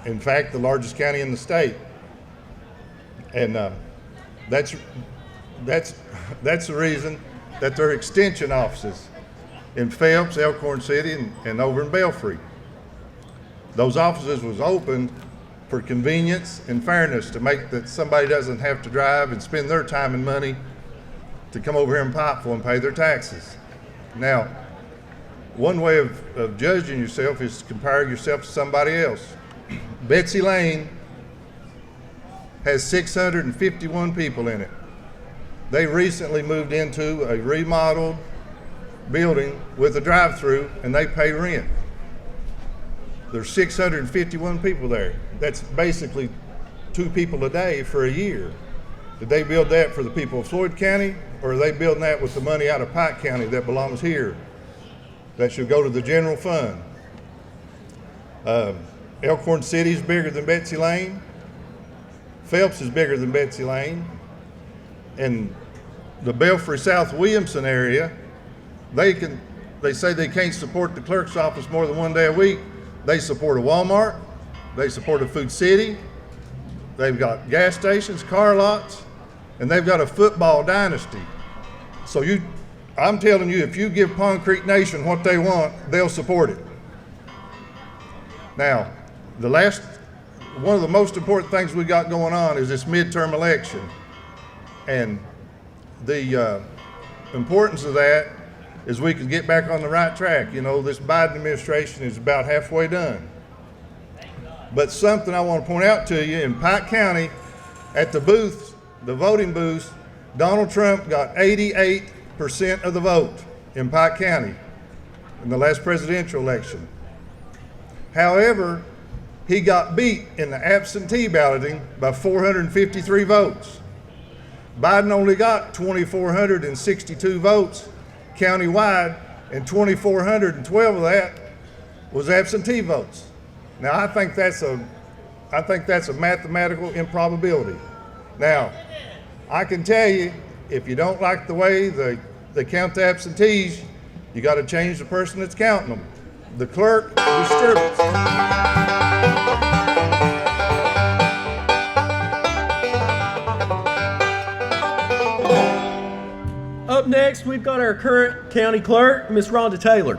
In fact, the largest county in the state. And that's the reason that there are extension offices in Phelps, Elkhorn City, and over in Belfry. Those offices was opened for convenience and fairness, to make that somebody doesn't have to drive and spend their time and money to come over here in Pikeville and pay their taxes. Now, one way of judging yourself is to compare yourself to somebody else. Betsy Lane has 651 people in it. They recently moved into a remodeled building with a drive-through, and they pay rent. There's 651 people there. That's basically 2 people a day for a year. Did they build that for the people of Floyd County, or are they building that with the money out of Pike County that belongs here? That should go to the general fund. Elkhorn City is bigger than Betsy Lane. Phelps is bigger than Betsy Lane. And the Belfry South Williamson area, they say they can't support the clerk's office more than 1 day a week. They support a Walmart, they support a Food City, they've got gas stations, car lots, and they've got a football dynasty. So I'm telling you, if you give Pond Creek Nation what they want, they'll support it. Now, one of the most important things we got going on is this midterm election. And the importance of that is we can get back on the right track. You know, this Biden administration is about halfway done. But something I want to point out to you, in Pike County, at the booths, the voting booths, Donald Trump got 88% of the vote in Pike County in the last presidential election. However, he got beat in the absentee balloting by 453 votes. Biden only got 2,462 votes countywide, and 2,412 of that was absentee votes. Now, I think that's a mathematical improbability. Now, I can tell you, if you don't like the way they count the absentees, you got to change the person that's counting them. The clerk distributes. Up next, we've got our current county clerk, Miss Rhonda Taylor.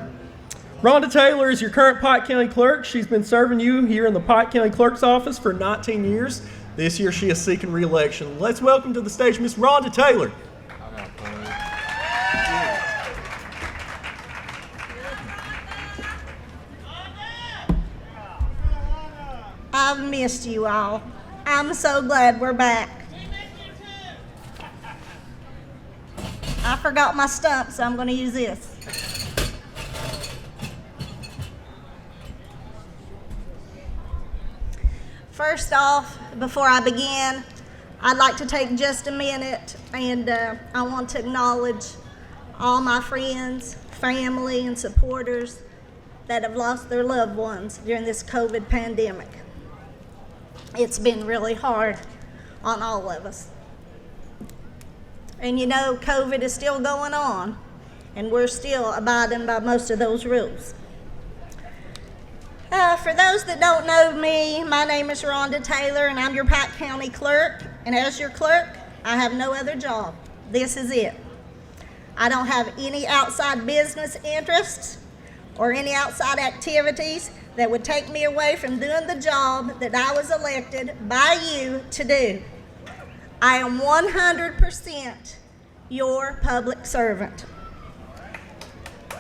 Rhonda Taylor is your current Pike County clerk. She's been serving you here in the Pike County clerk's office for 19 years. This year, she is seeking re-election. Let's welcome to the stage Miss Rhonda Taylor. I've missed you all. I'm so glad we're back. I forgot my stump, so I'm going to use this. First off, before I begin, I'd like to take just a minute and I want to acknowledge all my friends, family, and supporters that have lost their loved ones during this COVID pandemic. It's been really hard on all of us. And you know, COVID is still going on, and we're still abiding by most of those rules. For those that don't know me, my name is Rhonda Taylor, and I'm your Pike County clerk. And as your clerk, I have no other job. This is it. I don't have any outside business interests or any outside activities that would take me away from doing the job that I was elected by you to do. I am 100% your public servant.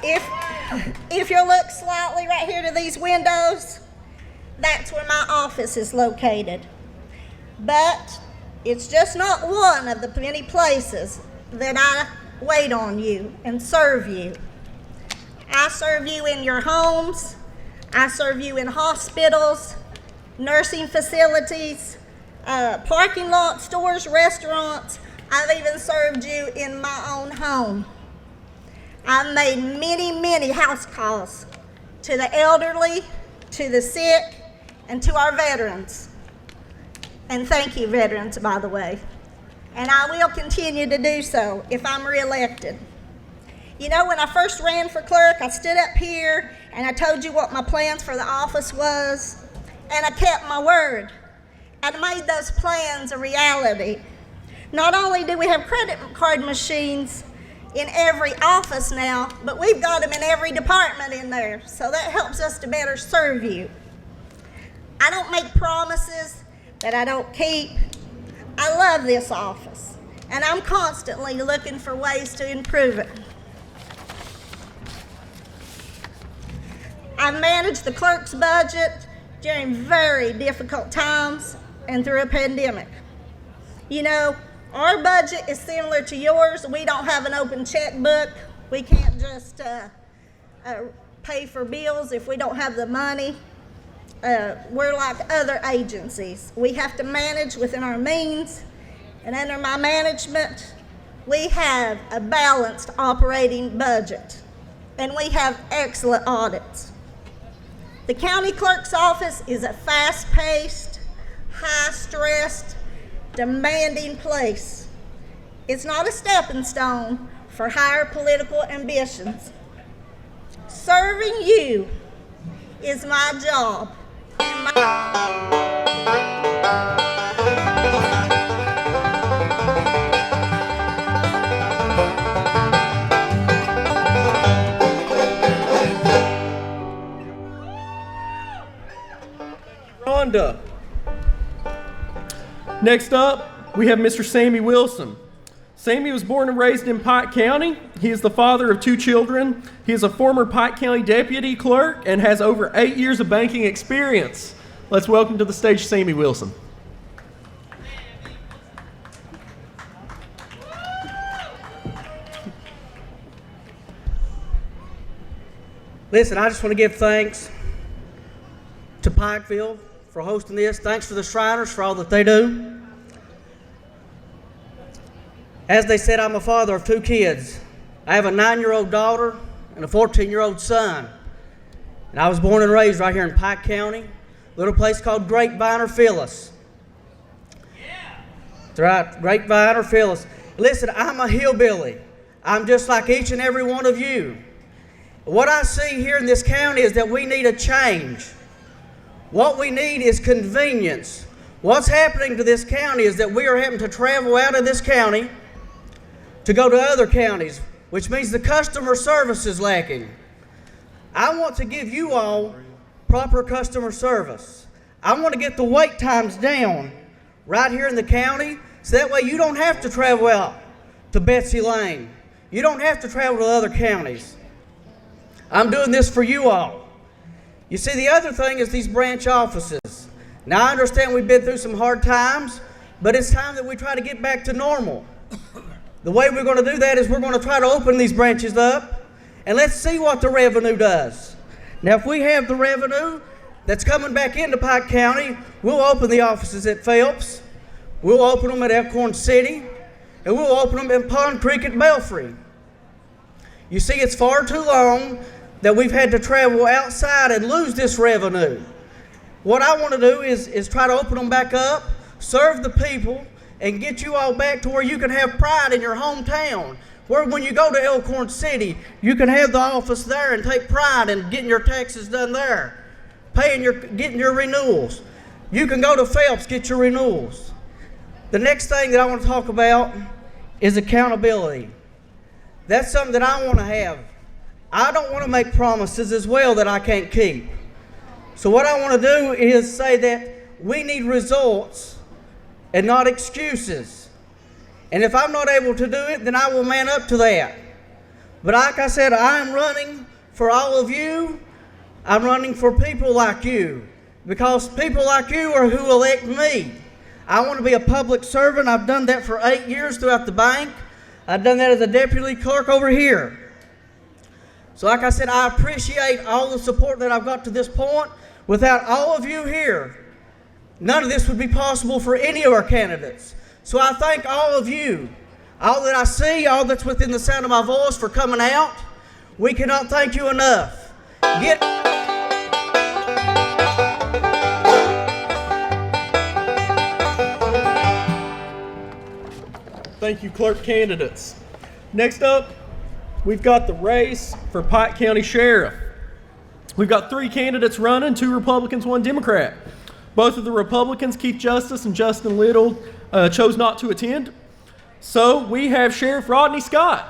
If you look slightly right here to these windows, that's where my office is located. But it's just not one of the many places that I wait on you and serve you. I serve you in your homes. I serve you in hospitals, nursing facilities, parking lots, stores, restaurants. I've even served you in my own home. I've made many, many house calls to the elderly, to the sick, and to our veterans. And thank you, veterans, by the way. And I will continue to do so if I'm reelected. You know, when I first ran for clerk, I stood up here and I told you what my plans for the office was, and I kept my word. I made those plans a reality. Not only do we have credit card machines in every office now, but we've got them in every department in there, so that helps us to better serve you. I don't make promises that I don't keep. I love this office, and I'm constantly looking for ways to improve it. I've managed the clerk's budget during very difficult times and through a pandemic. You know, our budget is similar to yours. We don't have an open checkbook. We can't just pay for bills if we don't have the money. We're like other agencies. We have to manage within our means, and under my management, we have a balanced operating budget, and we have excellent audits. The county clerk's office is a fast-paced, high-stressed, demanding place. It's not a stepping stone for higher political ambitions. Serving you is my job. Rhonda. Next up, we have Mr. Sammy Wilson. Sammy was born and raised in Pike County. He is the father of 2 children. He is a former Pike County deputy clerk and has over 8 years of banking experience. Let's welcome to the stage Sammy Wilson. Listen, I just want to give thanks to Pikeville for hosting this. Thanks to the Shriners for all that they do. As they said, I'm a father of 2 kids. I have a 9-year-old daughter and a 14-year-old son. And I was born and raised right here in Pike County, a little place called Grapevine or Phyllis. That's right, Grapevine or Phyllis. Listen, I'm a hillbilly. I'm just like each and every one of you. What I see here in this county is that we need a change. What we need is convenience. What's happening to this county is that we are having to travel out of this county to go to other counties, which means the customer service is lacking. I want to give you all proper customer service. I want to get the wait times down right here in the county, so that way you don't have to travel out to Betsy Lane. You don't have to travel to other counties. I'm doing this for you all. You see, the other thing is these branch offices. Now, I understand we've been through some hard times, but it's time that we try to get back to normal. The way we're going to do that is we're going to try to open these branches up, and let's see what the revenue does. Now, if we have the revenue that's coming back into Pike County, we'll open the offices at Phelps, we'll open them at Elkhorn City, and we'll open them in Pond Creek at Belfry. You see, it's far too long that we've had to travel outside and lose this revenue. What I want to do is try to open them back up, serve the people, and get you all back to where you can have pride in your hometown. Where when you go to Elkhorn City, you can have the office there and take pride in getting your taxes done there, getting your renewals. You can go to Phelps, get your renewals. The next thing that I want to talk about is accountability. That's something that I want to have. I don't want to make promises as well that I can't keep. So what I want to do is say that we need results and not excuses. And if I'm not able to do it, then I will man up to that. But like I said, I'm running for all of you. I'm running for people like you, because people like you are who elect me. I want to be a public servant. I've done that for 8 years throughout the bank. I've done that as a deputy clerk over here. So like I said, I appreciate all the support that I've got to this point. Without all of you here, none of this would be possible for any of our candidates. So I thank all of you, all that I see, all that's within the sound of my voice, for coming out. We cannot thank you enough. Thank you, clerk candidates. Next up, we've got the race for Pike County Sheriff. We've got 3 candidates running, 2 Republicans, 1 Democrat. Both of the Republicans, Keith Justice and Justin Little, chose not to attend. So we have Sheriff Rodney Scott.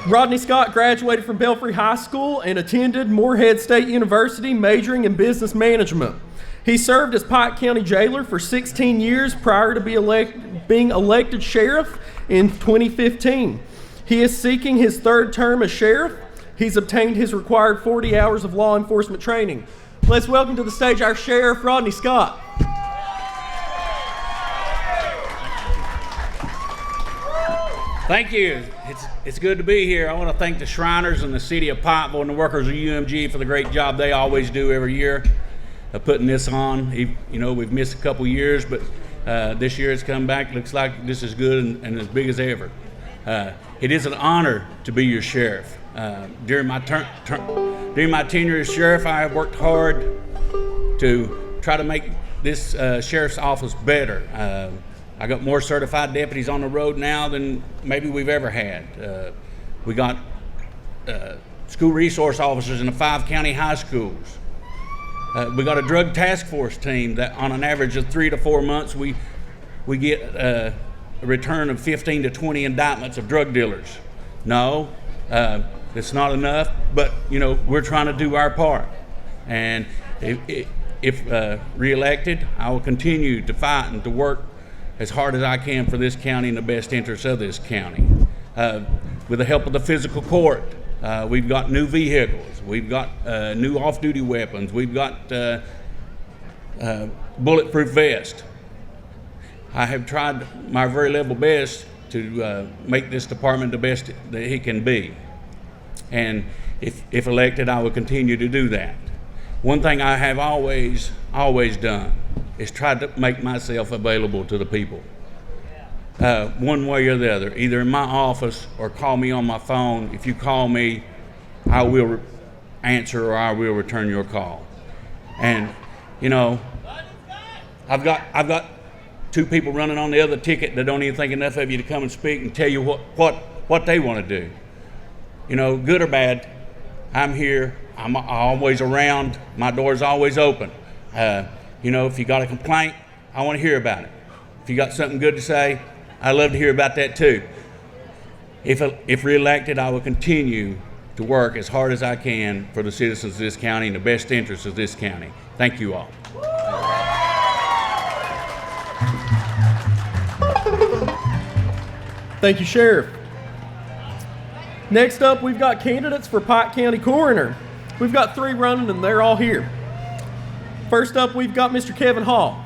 Rodney Scott graduated from Belfry High School and attended Morehead State University, majoring in business management. He served as Pike County jailer for 16 years prior to being elected sheriff in 2015. He is seeking his 3rd term as sheriff. He's obtained his required 40 hours of law enforcement training. Let's welcome to the stage our Sheriff, Rodney Scott. Thank you. It's good to be here. I want to thank the Shriners and the City of Pikeville and the workers of UMG for the great job they always do every year of putting this on. You know, we've missed a couple years, but this year it's come back. Looks like this is good and as big as ever. It is an honor to be your sheriff. During my tenure as sheriff, I have worked hard to try to make this sheriff's office better. I got more certified deputies on the road now than maybe we've ever had. We got school resource officers in the 5 county high schools. We got a drug task force team that on an average of 3 to 4 months, we get a return of 15 to 20 indictments of drug dealers. No, it's not enough, but you know, we're trying to do our part. And if reelected, I will continue to fight and to work as hard as I can for this county and the best interests of this county. With the help of the physical court, we've got new vehicles, we've got new off-duty weapons, we've got bulletproof vest. I have tried my very level best to make this department the best that it can be. And if elected, I will continue to do that. One thing I have always done is try to make myself available to the people. one way or the other, either in my office or call me on my phone. If you call me, I will answer or I will return your call. And, you know, I've got two people running on the other ticket that don't even think enough of you to come and speak and tell you what they want to do. You know, good or bad, I'm here. I'm always around. My door's always open. You know, if you got a complaint, I want to hear about it. If you got something good to say, I'd love to hear about that too. If reelected, I will continue to work as hard as I can for the citizens of this county and the best interests of this county. Thank you all. Thank you, Sheriff. Next up, we've got candidates for Pike County Coroner. We've got 3 running and they're all here. First up, we've got Mr. Kevin Hall.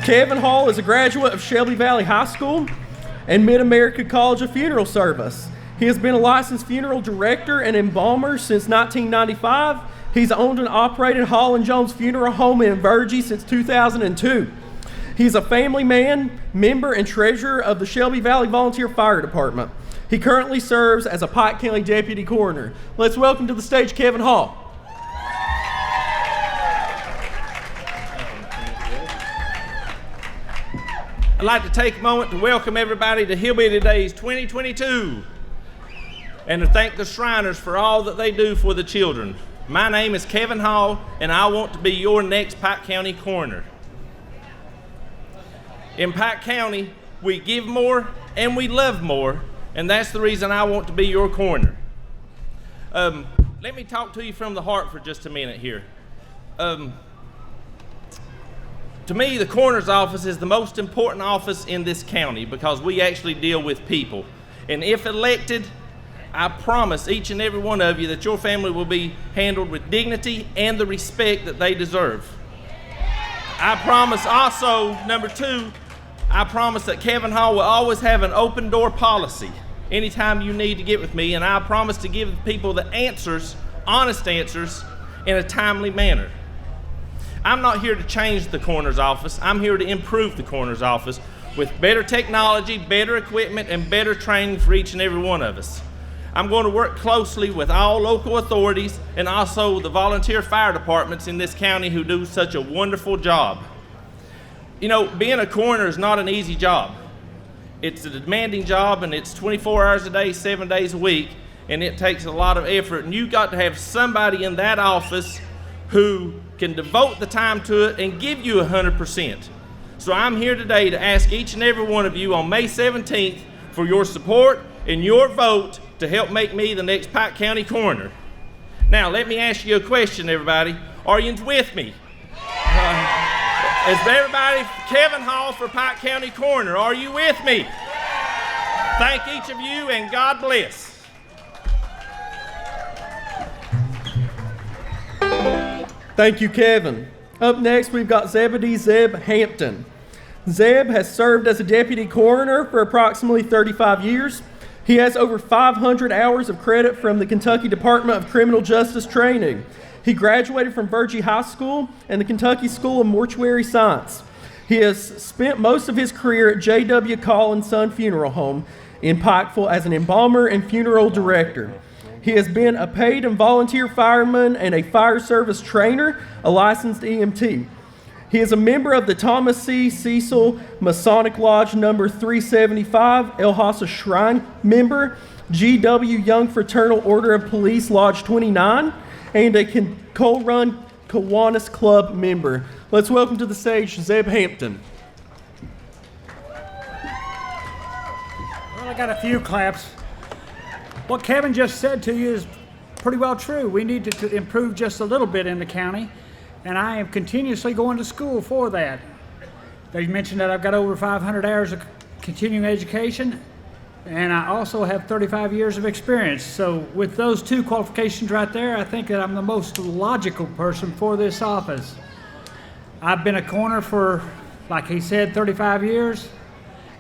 Kevin Hall is a graduate of Shelby Valley High School and Mid-America College of Funeral Service. He has been a licensed funeral director and embalmer since 1995. He's owned and operated Hall & Jones Funeral Home in Virgie since 2002. He's a family man, member, and treasurer of the Shelby Valley Volunteer Fire Department. He currently serves as a Pike County Deputy Coroner. Let's welcome to the stage Kevin Hall. I'd like to take a moment to welcome everybody to Hillbilly Days 2022 and to thank the Shriners for all that they do for the children. My name is Kevin Hall, and I want to be your next Pike County Coroner. In Pike County, we give more and we love more, and that's the reason I want to be your coroner. Let me talk to you from the heart for just a minute here. To me, the coroner's office is the most important office in this county because we actually deal with people. And if elected, I promise each and every one of you that your family will be handled with dignity and the respect that they deserve. I promise also, number 2, I promise that Kevin Hall will always have an open door policy anytime you need to get with me, and I promise to give people the answers, honest answers, in a timely manner. I'm not here to change the coroner's office. I'm here to improve the coroner's office with better technology, better equipment, and better training for each and every one of us. I'm going to work closely with all local authorities and also the volunteer fire departments in this county who do such a wonderful job. You know, being a coroner is not an easy job. It's a demanding job, and it's 24 hours a day, 7 days a week, and it takes a lot of effort. And you've got to have somebody in that office who can devote the time to it and give you 100%. So I'm here today to ask each and every one of you on May 17th for your support and your vote to help make me the next Pike County Coroner. Now, let me ask you a question, everybody. Are you with me? Is everybody, Kevin Hall for Pike County Coroner, are you with me? Thank each of you, and God bless. Thank you, Kevin. Up next, we've got Zebedee Zeb Hampton. Zeb has served as a deputy coroner for approximately 35 years. He has over 500 hours of credit from the Kentucky Department of Criminal Justice Training. He graduated from Virgie High School and the Kentucky School of Mortuary Science. He has spent most of his career at J.W. Call & Son Funeral Home in Pikeville as an embalmer and funeral director. He has been a paid and volunteer fireman and a fire service trainer, a licensed EMT. He is a member of the Thomas C. Cecil Masonic Lodge number 375, El Hasa Shrine member, G.W. Young Fraternal Order of Police Lodge 29, and a Coal Run Kiwanis Club member. Let's welcome to the stage Zeb Hampton. Well, I got a few claps. What Kevin just said to you is pretty well true. We need to improve just a little bit in the county, and I am continuously going to school for that. They mentioned that I've got over 500 hours of continuing education, and I also have 35 years of experience. So with those 2 qualifications right there, I think that I'm the most logical person for this office. I've been a coroner for, like he said, 35 years.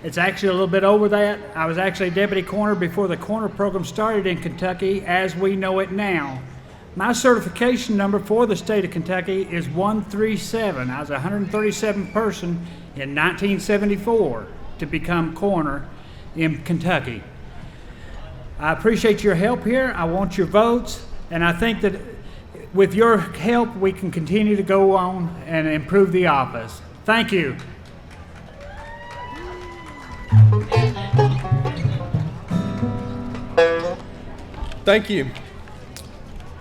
It's actually a little bit over that. I was actually a deputy coroner before the coroner program started in Kentucky as we know it now. My certification number for the state of Kentucky is 137. I was a 137th person in 1974 to become coroner in Kentucky. I appreciate your help here. I want your votes, and I think that with your help, we can continue to go on and improve the office. Thank you. Thank you.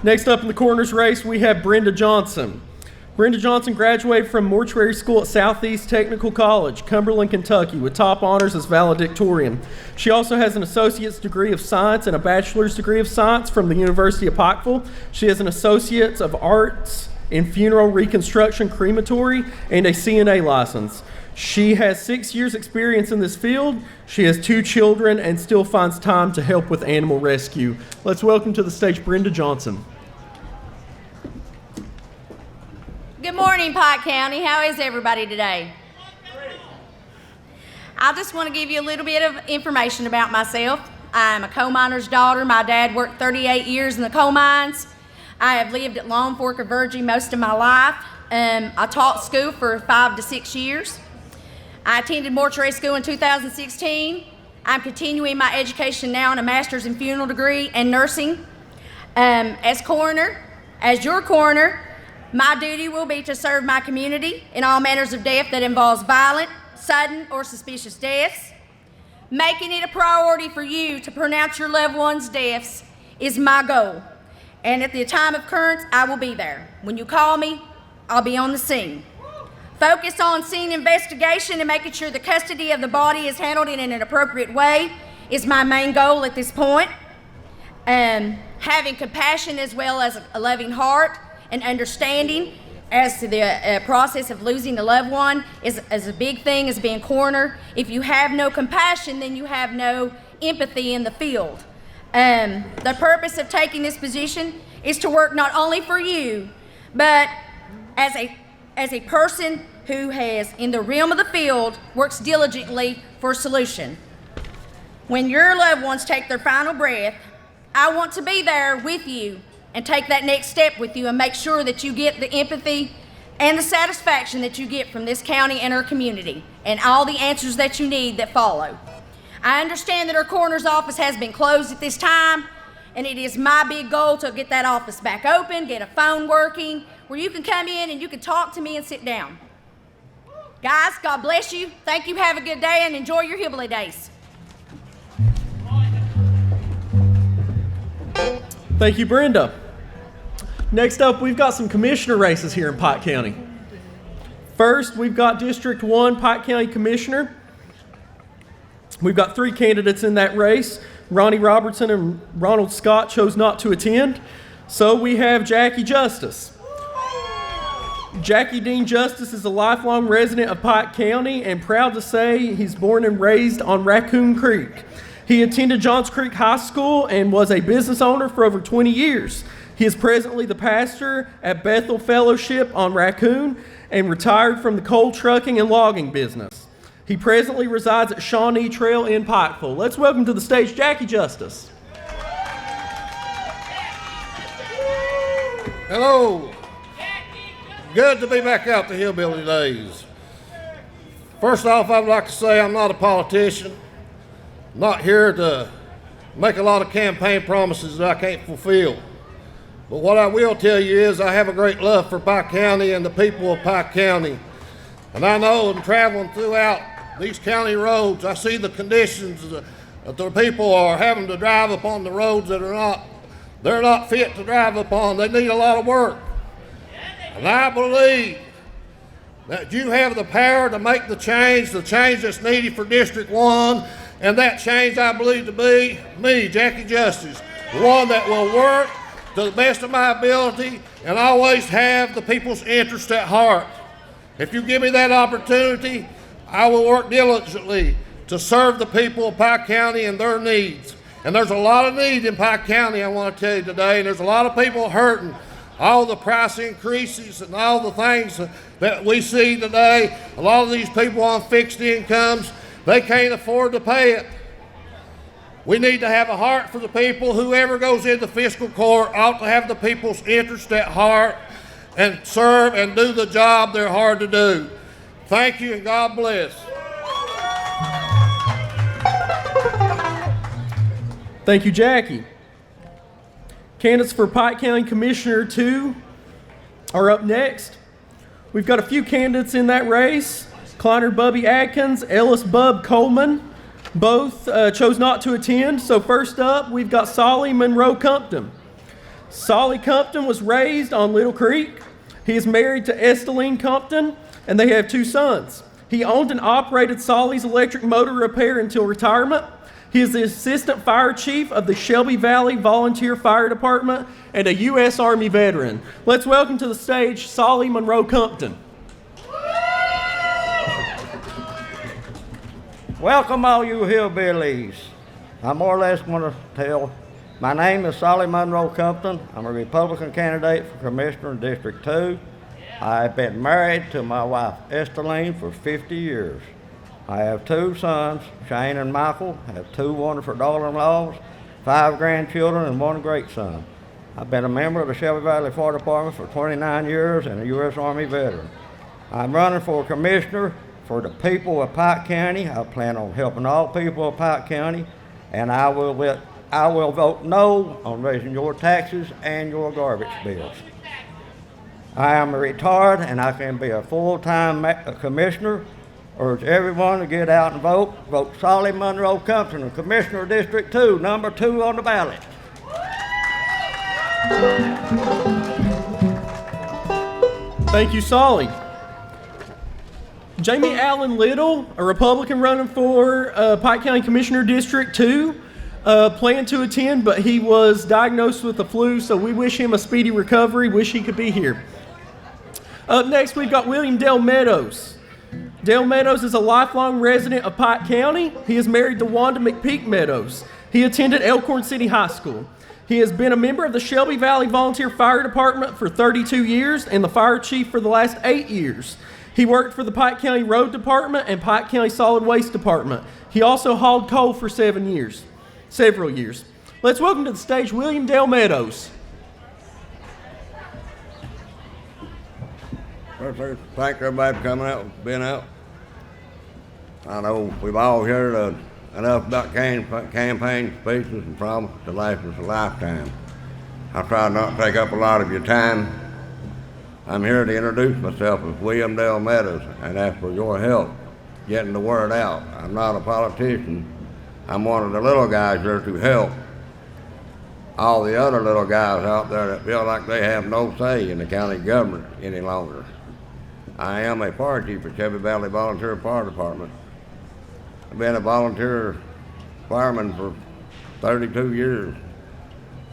Next up in the coroner's race, we have Brenda Johnson. Brenda Johnson graduated from mortuary school at Southeast Technical College, Cumberland, Kentucky, with top honors as valedictorian. She also has an associate's degree of science and a bachelor's degree of science from the University of Pikeville. She has an associate's of arts in funeral reconstruction crematory and a CNA license. She has 6 years experience in this field. She has 2 children and still finds time to help with animal rescue. Let's welcome to the stage Brenda Johnson. Good morning, Pike County. How is everybody today? I just want to give you a little bit of information about myself. I'm a coal miner's daughter. My dad worked 38 years in the coal mines. I have lived at Long Fork of Virgie most of my life. I taught school for 5 to 6 years. I attended mortuary school in 2016. I'm continuing my education now in a master's in funeral degree and nursing. As coroner, as your coroner, my duty will be to serve my community in all manners of death that involves violent, sudden, or suspicious deaths. Making it a priority for you to pronounce your loved ones' deaths is my goal. And at the time of occurrence, I will be there. When you call me, I'll be on the scene. Focus on scene investigation and making sure the custody of the body is handled in an appropriate way is my main goal at this point. Having compassion as well as a loving heart and understanding as to the process of losing a loved one is a big thing as being coroner. If you have no compassion, then you have no empathy in the field. The purpose of taking this position is to work not only for you, but as a person who has, in the realm of the field, works diligently for a solution. When your loved ones take their final breath, I want to be there with you and take that next step with you and make sure that you get the empathy and the satisfaction that you get from this county and our community and all the answers that you need that follow. I understand that our coroner's office has been closed at this time, and it is my big goal to get that office back open, get a phone working, where you can come in and you can talk to me and sit down. Guys, God bless you. Thank you. Have a good day and enjoy your Hillbilly days. Thank you, Brenda. Next up, we've got some commissioner races here in Pike County. First, we've got District 1 Pike County Commissioner. We've got 3 candidates in that race. Ronnie Robertson and Ronald Scott chose not to attend. So we have Jackie Justice. Jackie Dean Justice is a lifelong resident of Pike County and proud to say he's born and raised on Raccoon Creek. He attended Johns Creek High School and was a business owner for over 20 years. He is presently the pastor at Bethel Fellowship on Raccoon and retired from the coal trucking and logging business. He presently resides at Shawnee Trail in Pikeville. Let's welcome to the stage Jackie Justice. Hello. Good to be back out to Hillbilly days. First off, I'd like to say I'm not a politician. I'm not here to make a lot of campaign promises that I can't fulfill. But what I will tell you is I have a great love for Pike County and the people of Pike County. And I know in traveling throughout these county roads, I see the conditions that the people are having to drive upon the roads that they're not fit to drive upon. They need a lot of work. And I believe that you have the power to make the change that's needed for District 1, and that change I believe to be me, Jackie Justice, the one that will work to the best of my ability and always have the people's interest at heart. If you give me that opportunity, I will work diligently to serve the people of Pike County and their needs. And there's a lot of need in Pike County, I want to tell you today, and there's a lot of people hurting. All the price increases and all the things that we see today, a lot of these people on fixed incomes, they can't afford to pay it. We need to have a heart for the people. Whoever goes into fiscal court ought to have the people's interest at heart and serve and do the job they're hard to do. Thank you and God bless. Thank you, Jackie. Candidates for Pike County Commissioner 2 are up next. We've got a few candidates in that race. Kleiner Bubby Adkins, Ellis Bub Coleman, both chose not to attend. So first up, we've got Solly Monroe Compton. Solly Compton was raised on Little Creek. He is married to Esteline Compton, and they have 2 sons. He owned and operated Solly's Electric Motor Repair until retirement. He is the Assistant Fire Chief of the Shelby Valley Volunteer Fire Department and a U.S. Army veteran. Let's welcome to the stage Solly Monroe Compton. Welcome all you hillbillies. I more or less want to tell, my name is Solly Monroe Compton. I'm a Republican candidate for Commissioner in District 2. I've been married to my wife Esteline for 50 years. I have 2 sons, Shane and Michael. I have 2 wonderful daughter-in-laws, 5 grandchildren, and 1 great son. I've been a member of the Shelby Valley Fire Department for 29 years and a U.S. Army veteran. I'm running for commissioner for the people of Pike County. I plan on helping all people of Pike County, and I will vote no on raising your taxes and your garbage bills. I am retired and I can be a full-time commissioner. Urge everyone to get out and vote. Vote Solly Monroe Compton, Commissioner of District 2, number 2 on the ballot. Thank you, Solly. Jamie Allen Little, a Republican running for Pike County Commissioner District 2, planned to attend, but he was diagnosed with the flu, so we wish him a speedy recovery. Wish he could be here. Up next, we've got William Dale Meadows. Dale Meadows is a lifelong resident of Pike County. He is married to Wanda McPeak Meadows. He attended Elkhorn City High School. He has been a member of the Shelby Valley Volunteer Fire Department for 32 years and the fire chief for the last 8 years. He worked for the Pike County Road Department and Pike County Solid Waste Department. He also hauled coal for several years. Let's welcome to the stage William Dale Meadows. Thank everybody for coming out, being out. I know we've all heard enough about campaign speeches and promises to last us a lifetime. I'll try not to take up a lot of your time. I'm here to introduce myself as William Dale Meadows and ask for your help getting the word out. I'm not a politician. I'm one of the little guys here to help all the other little guys out there that feel like they have no say in the county government any longer. I am a fire chief for Shelby Valley Volunteer Fire Department. I've been a volunteer fireman for 32 years.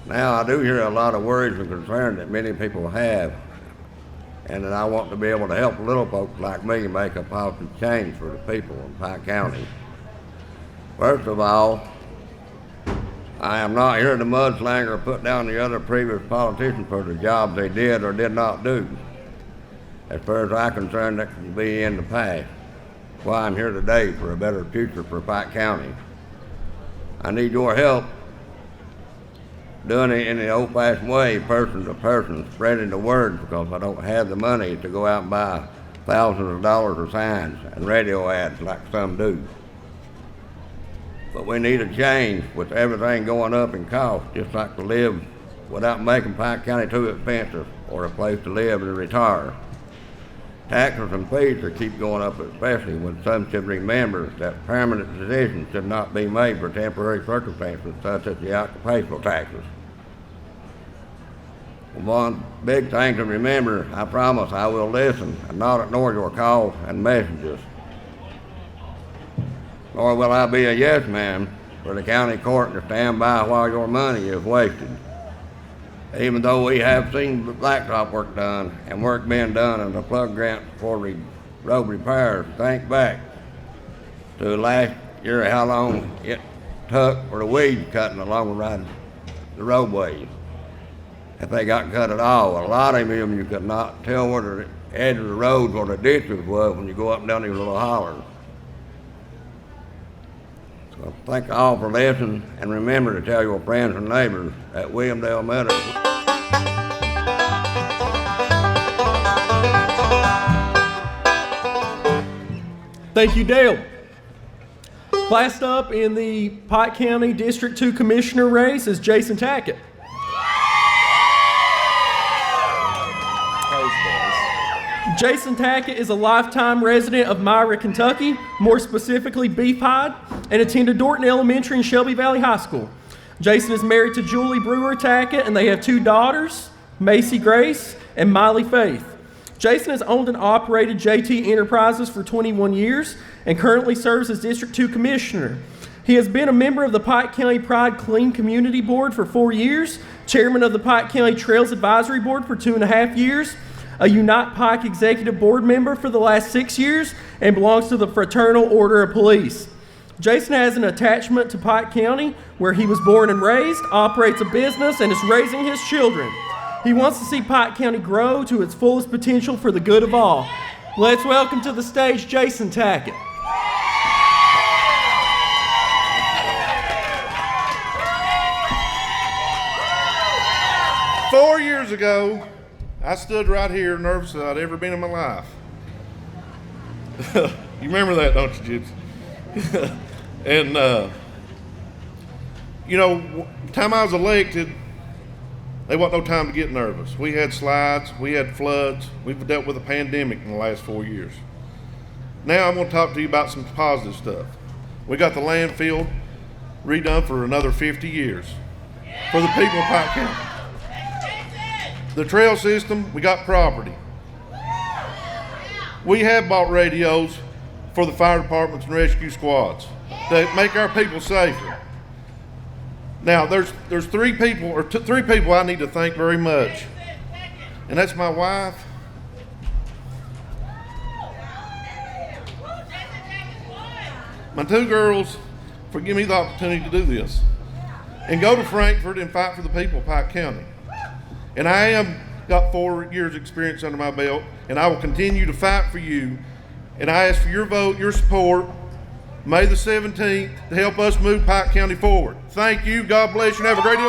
Now I do hear a lot of worries and concerns that many people have, and that I want to be able to help little folks like me make a positive change for the people in Pike County. First of all, I am not here to mudsling or put down the other previous politicians for the jobs they did or did not do. As far as I'm concerned, that can be in the past. That's why I'm here today, for a better future for Pike County. I need your help doing it in the old-fashioned way, person to person, spreading the word, because I don't have the money to go out and buy thousands of dollars of signs and radio ads like some do. But we need a change with everything going up in cost, just like to live without making Pike County too expensive or a place to live and retire. Taxes and fees are keep going up, especially when some should remember that permanent decisions should not be made for temporary circumstances such as the occupational taxes. One big thing to remember, I promise I will listen and not ignore your calls and messages. Nor will I be a yes man for the county court to stand by while your money is wasted. Even though we have seen the blacktop work done and work being done in the plug grant for road repairs, think back to last year how long it took for the weeds cutting along the roadways. If they got cut at all, a lot of them you could not tell where the edge of the roads or the ditches was when you go up and down these little hollers. So thank you all for listening, and remember to tell your friends and neighbors at Williamdale Meadows. Thank you, Dale. Last up in the Pike County District 2 Commissioner race is Jason Tackett. Jason Tackett is a lifetime resident of Myra, Kentucky, more specifically Beefhide, and attended Dorton Elementary and Shelby Valley High School. Jason is married to Julie Brewer Tackett, and they have 2 daughters, Macy Grace and Miley Faith. Jason has owned and operated JT Enterprises for 21 years and currently serves as District 2 Commissioner. He has been a member of the Pike County Pride Clean Community Board for 4 years, chairman of the Pike County Trails Advisory Board for 2.5 years, a Unite Pike Executive Board member for the last 6 years, and belongs to the Fraternal Order of Police. Jason has an attachment to Pike County, where he was born and raised, operates a business, and is raising his children. He wants to see Pike County grow to its fullest potential for the good of all. Let's welcome to the stage Jason Tackett. "4 years ago, I stood right here nervous as I'd ever been in my life." You remember that, don't you, Gypsy? And, time I was elected, there wasn't no time to get nervous. We had slides, we had floods, we've dealt with a pandemic in the last 4 years. Now I'm going to talk to you about some positive stuff. We got the landfill redone for another 50 years for the people of Pike County. The trail system, we got property. We have bought radios for the fire departments and rescue squads that make our people safer. Now, there's three people I need to thank very much, and that's my wife, my 2 girls, for giving me the opportunity to do this, and go to Frankfort and fight for the people of Pike County. And I have got 4 years experience under my belt, and I will continue to fight for you. And I ask for your vote, your support, May the 17th, to help us move Pike County forward. Thank you. God bless you, and have a great day.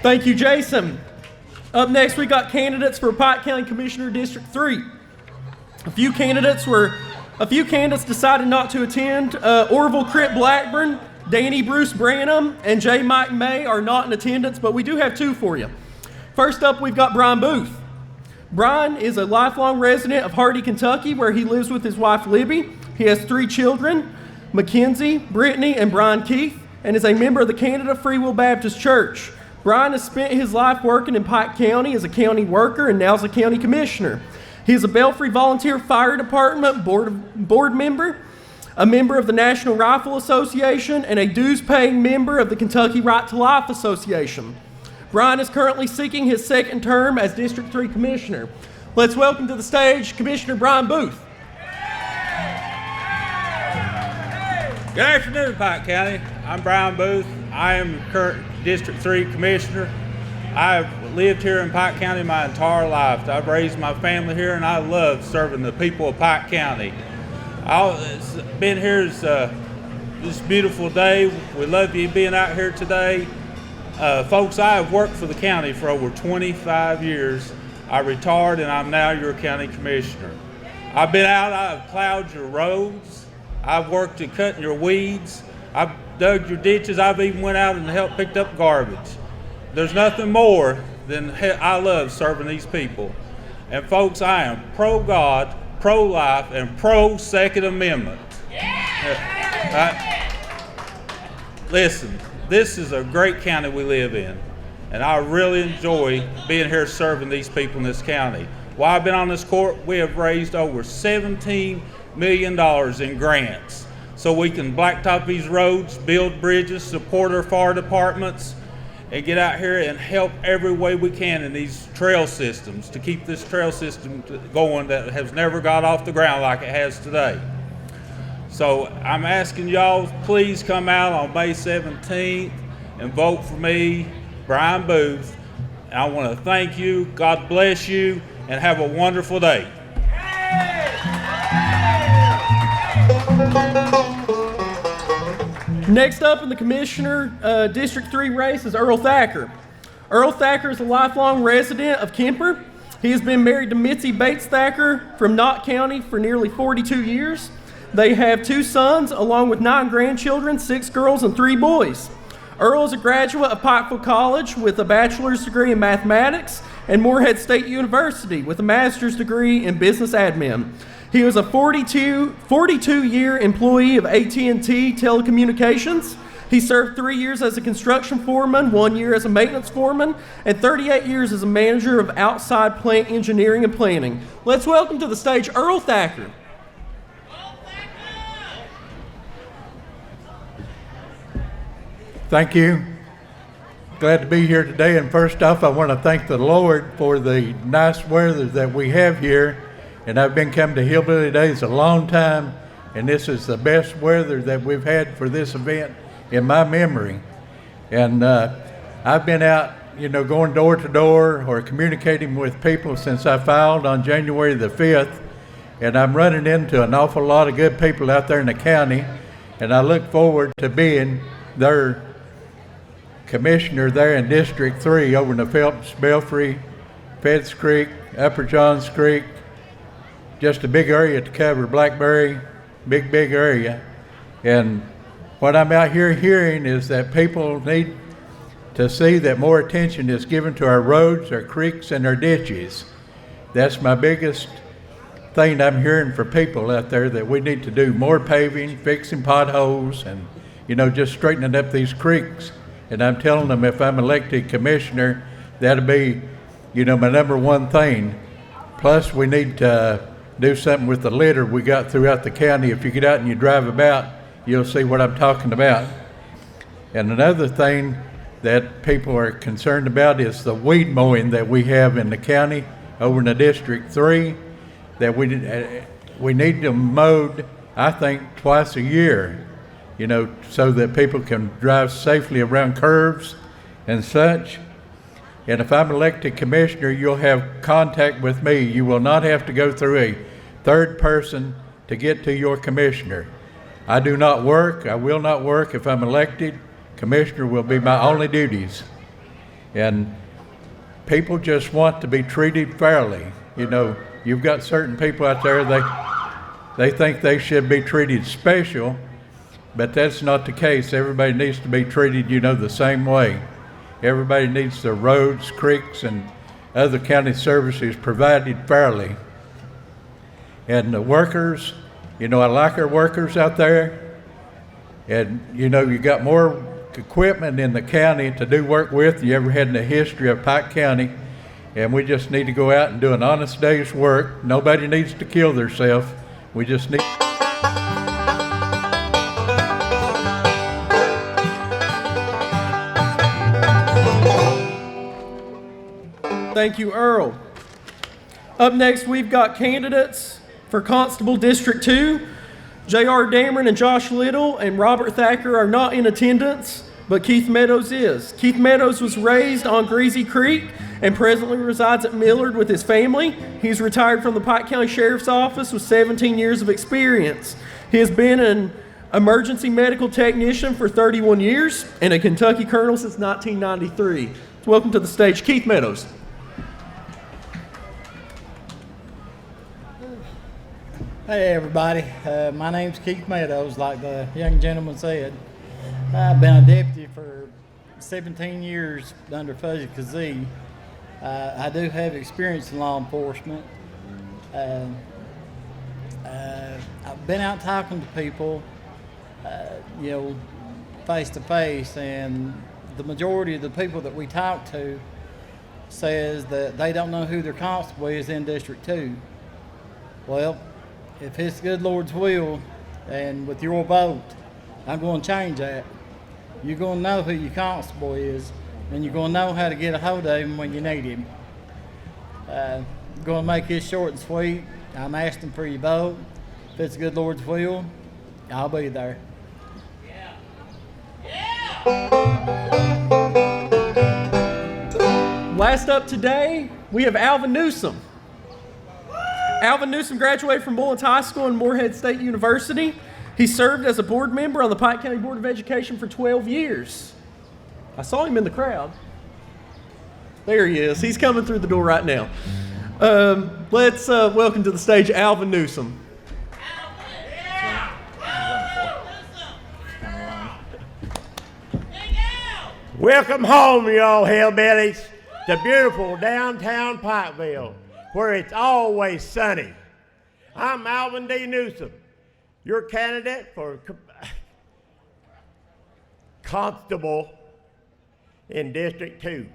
Thank you, Jason. Up next, we got candidates for Pike County Commissioner District 3. A few candidates decided not to attend. Orville Critt Blackburn, Danny Bruce Branham, and J. Mike May are not in attendance, but we do have 2 for you. First up, we've got Brian Booth. Brian is a lifelong resident of Hardy, Kentucky, where he lives with his wife, Libby. He has 3 children, Mackenzie, Brittany, and Brian Keith, and is a member of the Canada Free Will Baptist Church. Brian has spent his life working in Pike County as a county worker and now as a county commissioner. He is a Belfry Volunteer Fire Department board member, a member of the National Rifle Association, and a dues-paying member of the Kentucky Right to Life Association. Brian is currently seeking his 2nd term as District 3 Commissioner. Let's welcome to the stage Commissioner Brian Booth. Good afternoon, Pike County. I'm Brian Booth. I am the current District 3 Commissioner. I've lived here in Pike County my entire life. I've raised my family here, and I love serving the people of Pike County. It's been here this beautiful day. We love you being out here today. Folks, I have worked for the county for over 25 years. I retired, and I'm now your county commissioner. I've been out, I've plowed your roads, I've worked at cutting your weeds, I've dug your ditches, I've even went out and helped pick up garbage. There's nothing more than I love serving these people. And folks, I am pro-God, pro-life, and pro-Second Amendment. Listen, this is a great county we live in, and I really enjoy being here serving these people in this county. While I've been on this court, we have raised over $17 million in grants so we can blacktop these roads, build bridges, support our fire departments, and get out here and help every way we can in these trail systems to keep this trail system going that has never got off the ground like it has today. So I'm asking y'all, please come out on May 17th and vote for me, Brian Booth. And I want to thank you, God bless you, and have a wonderful day. Next up in the Commissioner District 3 race is Earl Thacker. Earl Thacker is a lifelong resident of Kemper. He has been married to Mitzi Bates Thacker from Knott County for nearly 42 years. They have 2 sons along with 9 grandchildren, 6 girls and 3 boys. Earl is a graduate of Pikeville College with a bachelor's degree in mathematics and Morehead State University with a master's degree in business admin. He was a 42-year employee of AT&T Telecommunications. He served 3 years as a construction foreman, 1 year as a maintenance foreman, and 38 years as a manager of outside plant engineering and planning. Let's welcome to the stage Earl Thacker. Thank you. Glad to be here today. And first off, I want to thank the Lord for the nice weather that we have here. And I've been coming to Hillbilly Days a long time, and this is the best weather that we've had for this event in my memory. And I've been out, going door to door or communicating with people since I filed on January the 5th. And I'm running into an awful lot of good people out there in the county. And I look forward to being their commissioner there in District 3 over in the Phelps, Belfry, Feds Creek, Upper Johns Creek. Just a big area to cover, Blackberry, big area. And what I'm out here hearing is that people need to see that more attention is given to our roads, our creeks, and our ditches. That's my biggest thing I'm hearing from people out there, that we need to do more paving, fixing potholes, and just straightening up these creeks. And I'm telling them if I'm elected commissioner, that'll be, my number one thing. Plus, we need to do something with the litter we got throughout the county. If you get out and you drive about, you'll see what I'm talking about. And another thing that people are concerned about is the weed mowing that we have in the county over in the District 3, that we need them mowed, I think, twice a year, so that people can drive safely around curves and such. And if I'm elected commissioner, you'll have contact with me. You will not have to go through a third person to get to your commissioner. I do not work. I will not work if I'm elected. Commissioner will be my only duties. And people just want to be treated fairly. You've got certain people out there, they think they should be treated special, but that's not the case. Everybody needs to be treated, the same way. Everybody needs their roads, creeks, and other county services provided fairly. And the workers, I like our workers out there. And, you got more equipment in the county to do work with than you ever had in the history of Pike County. And we just need to go out and do an honest day's work. Nobody needs to kill themselves. We just need... Thank you, Earl. Up next, we've got candidates for Constable District 2. J.R. Dameron and Josh Little and Robert Thacker are not in attendance, but Keith Meadows is. Keith Meadows was raised on Greasy Creek and presently resides at Millard with his family. He's retired from the Pike County Sheriff's Office with 17 years of experience. He has been an emergency medical technician for 31 years and a Kentucky colonel since 1993. Welcome to the stage, Keith Meadows. Hey everybody, my name's Keith Meadows, like the young gentleman said. I've been a deputy for 17 years under Fuzzy Kazee. I do have experience in law enforcement. I've been out talking to people, face to face, and the majority of the people that we talk to says that they don't know who their constable is in District 2. Well, if it's the good Lord's will, and with your vote, I'm going to change that. You're going to know who your constable is, and you're going to know how to get a hold of him when you need him. I'm going to make this short and sweet. I'm asking for your vote. If it's the good Lord's will, I'll be there. Last up today, we have Alvin Newsom. Alvin Newsom graduated from Mullins High School and Morehead State University. He served as a board member on the Pike County Board of Education for 12 years. I saw him in the crowd. There he is. He's coming through the door right now. Let's welcome to the stage Alvin Newsom. Welcome home, y'all hillbillies, to beautiful downtown Pikeville, where it's always sunny. I'm Alvin D. Newsom, your candidate for Constable in District 2.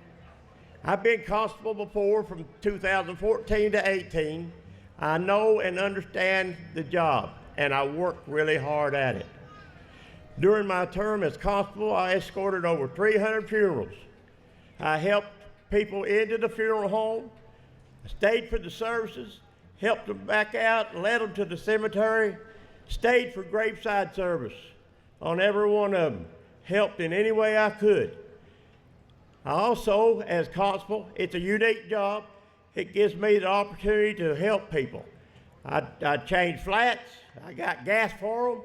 I've been Constable before from 2014 to 18. I know and understand the job, and I work really hard at it. During my term as Constable, I escorted over 300 funerals. I helped people into the funeral home, stayed for the services, helped them back out, led them to the cemetery, stayed for graveside service on every one of them, helped in any way I could. I also, as Constable, it's a unique job. It gives me the opportunity to help people. I changed flats, I got gas for them,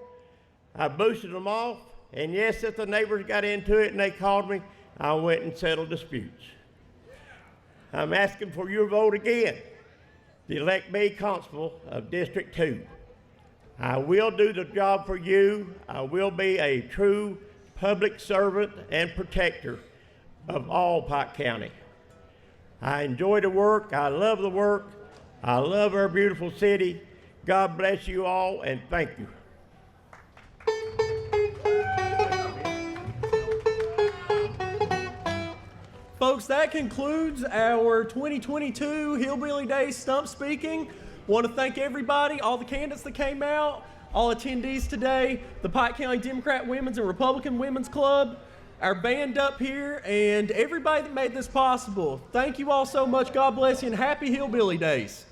I boosted them off, and yes, if the neighbors got into it and they called me, I went and settled disputes. I'm asking for your vote again to elect me Constable of District 2. I will do the job for you. I will be a true public servant and protector of all Pike County. I enjoy the work. I love the work. I love our beautiful city. God bless you all, and thank you. Folks, that concludes our 2022 Hillbilly Day Stump Speaking. Want to thank everybody, all the candidates that came out, all attendees today, the Pike County Democrat Women's and Republican Women's Club, our band up here, and everybody that made this possible. Thank you all so much. God bless you, and happy Hillbilly Days.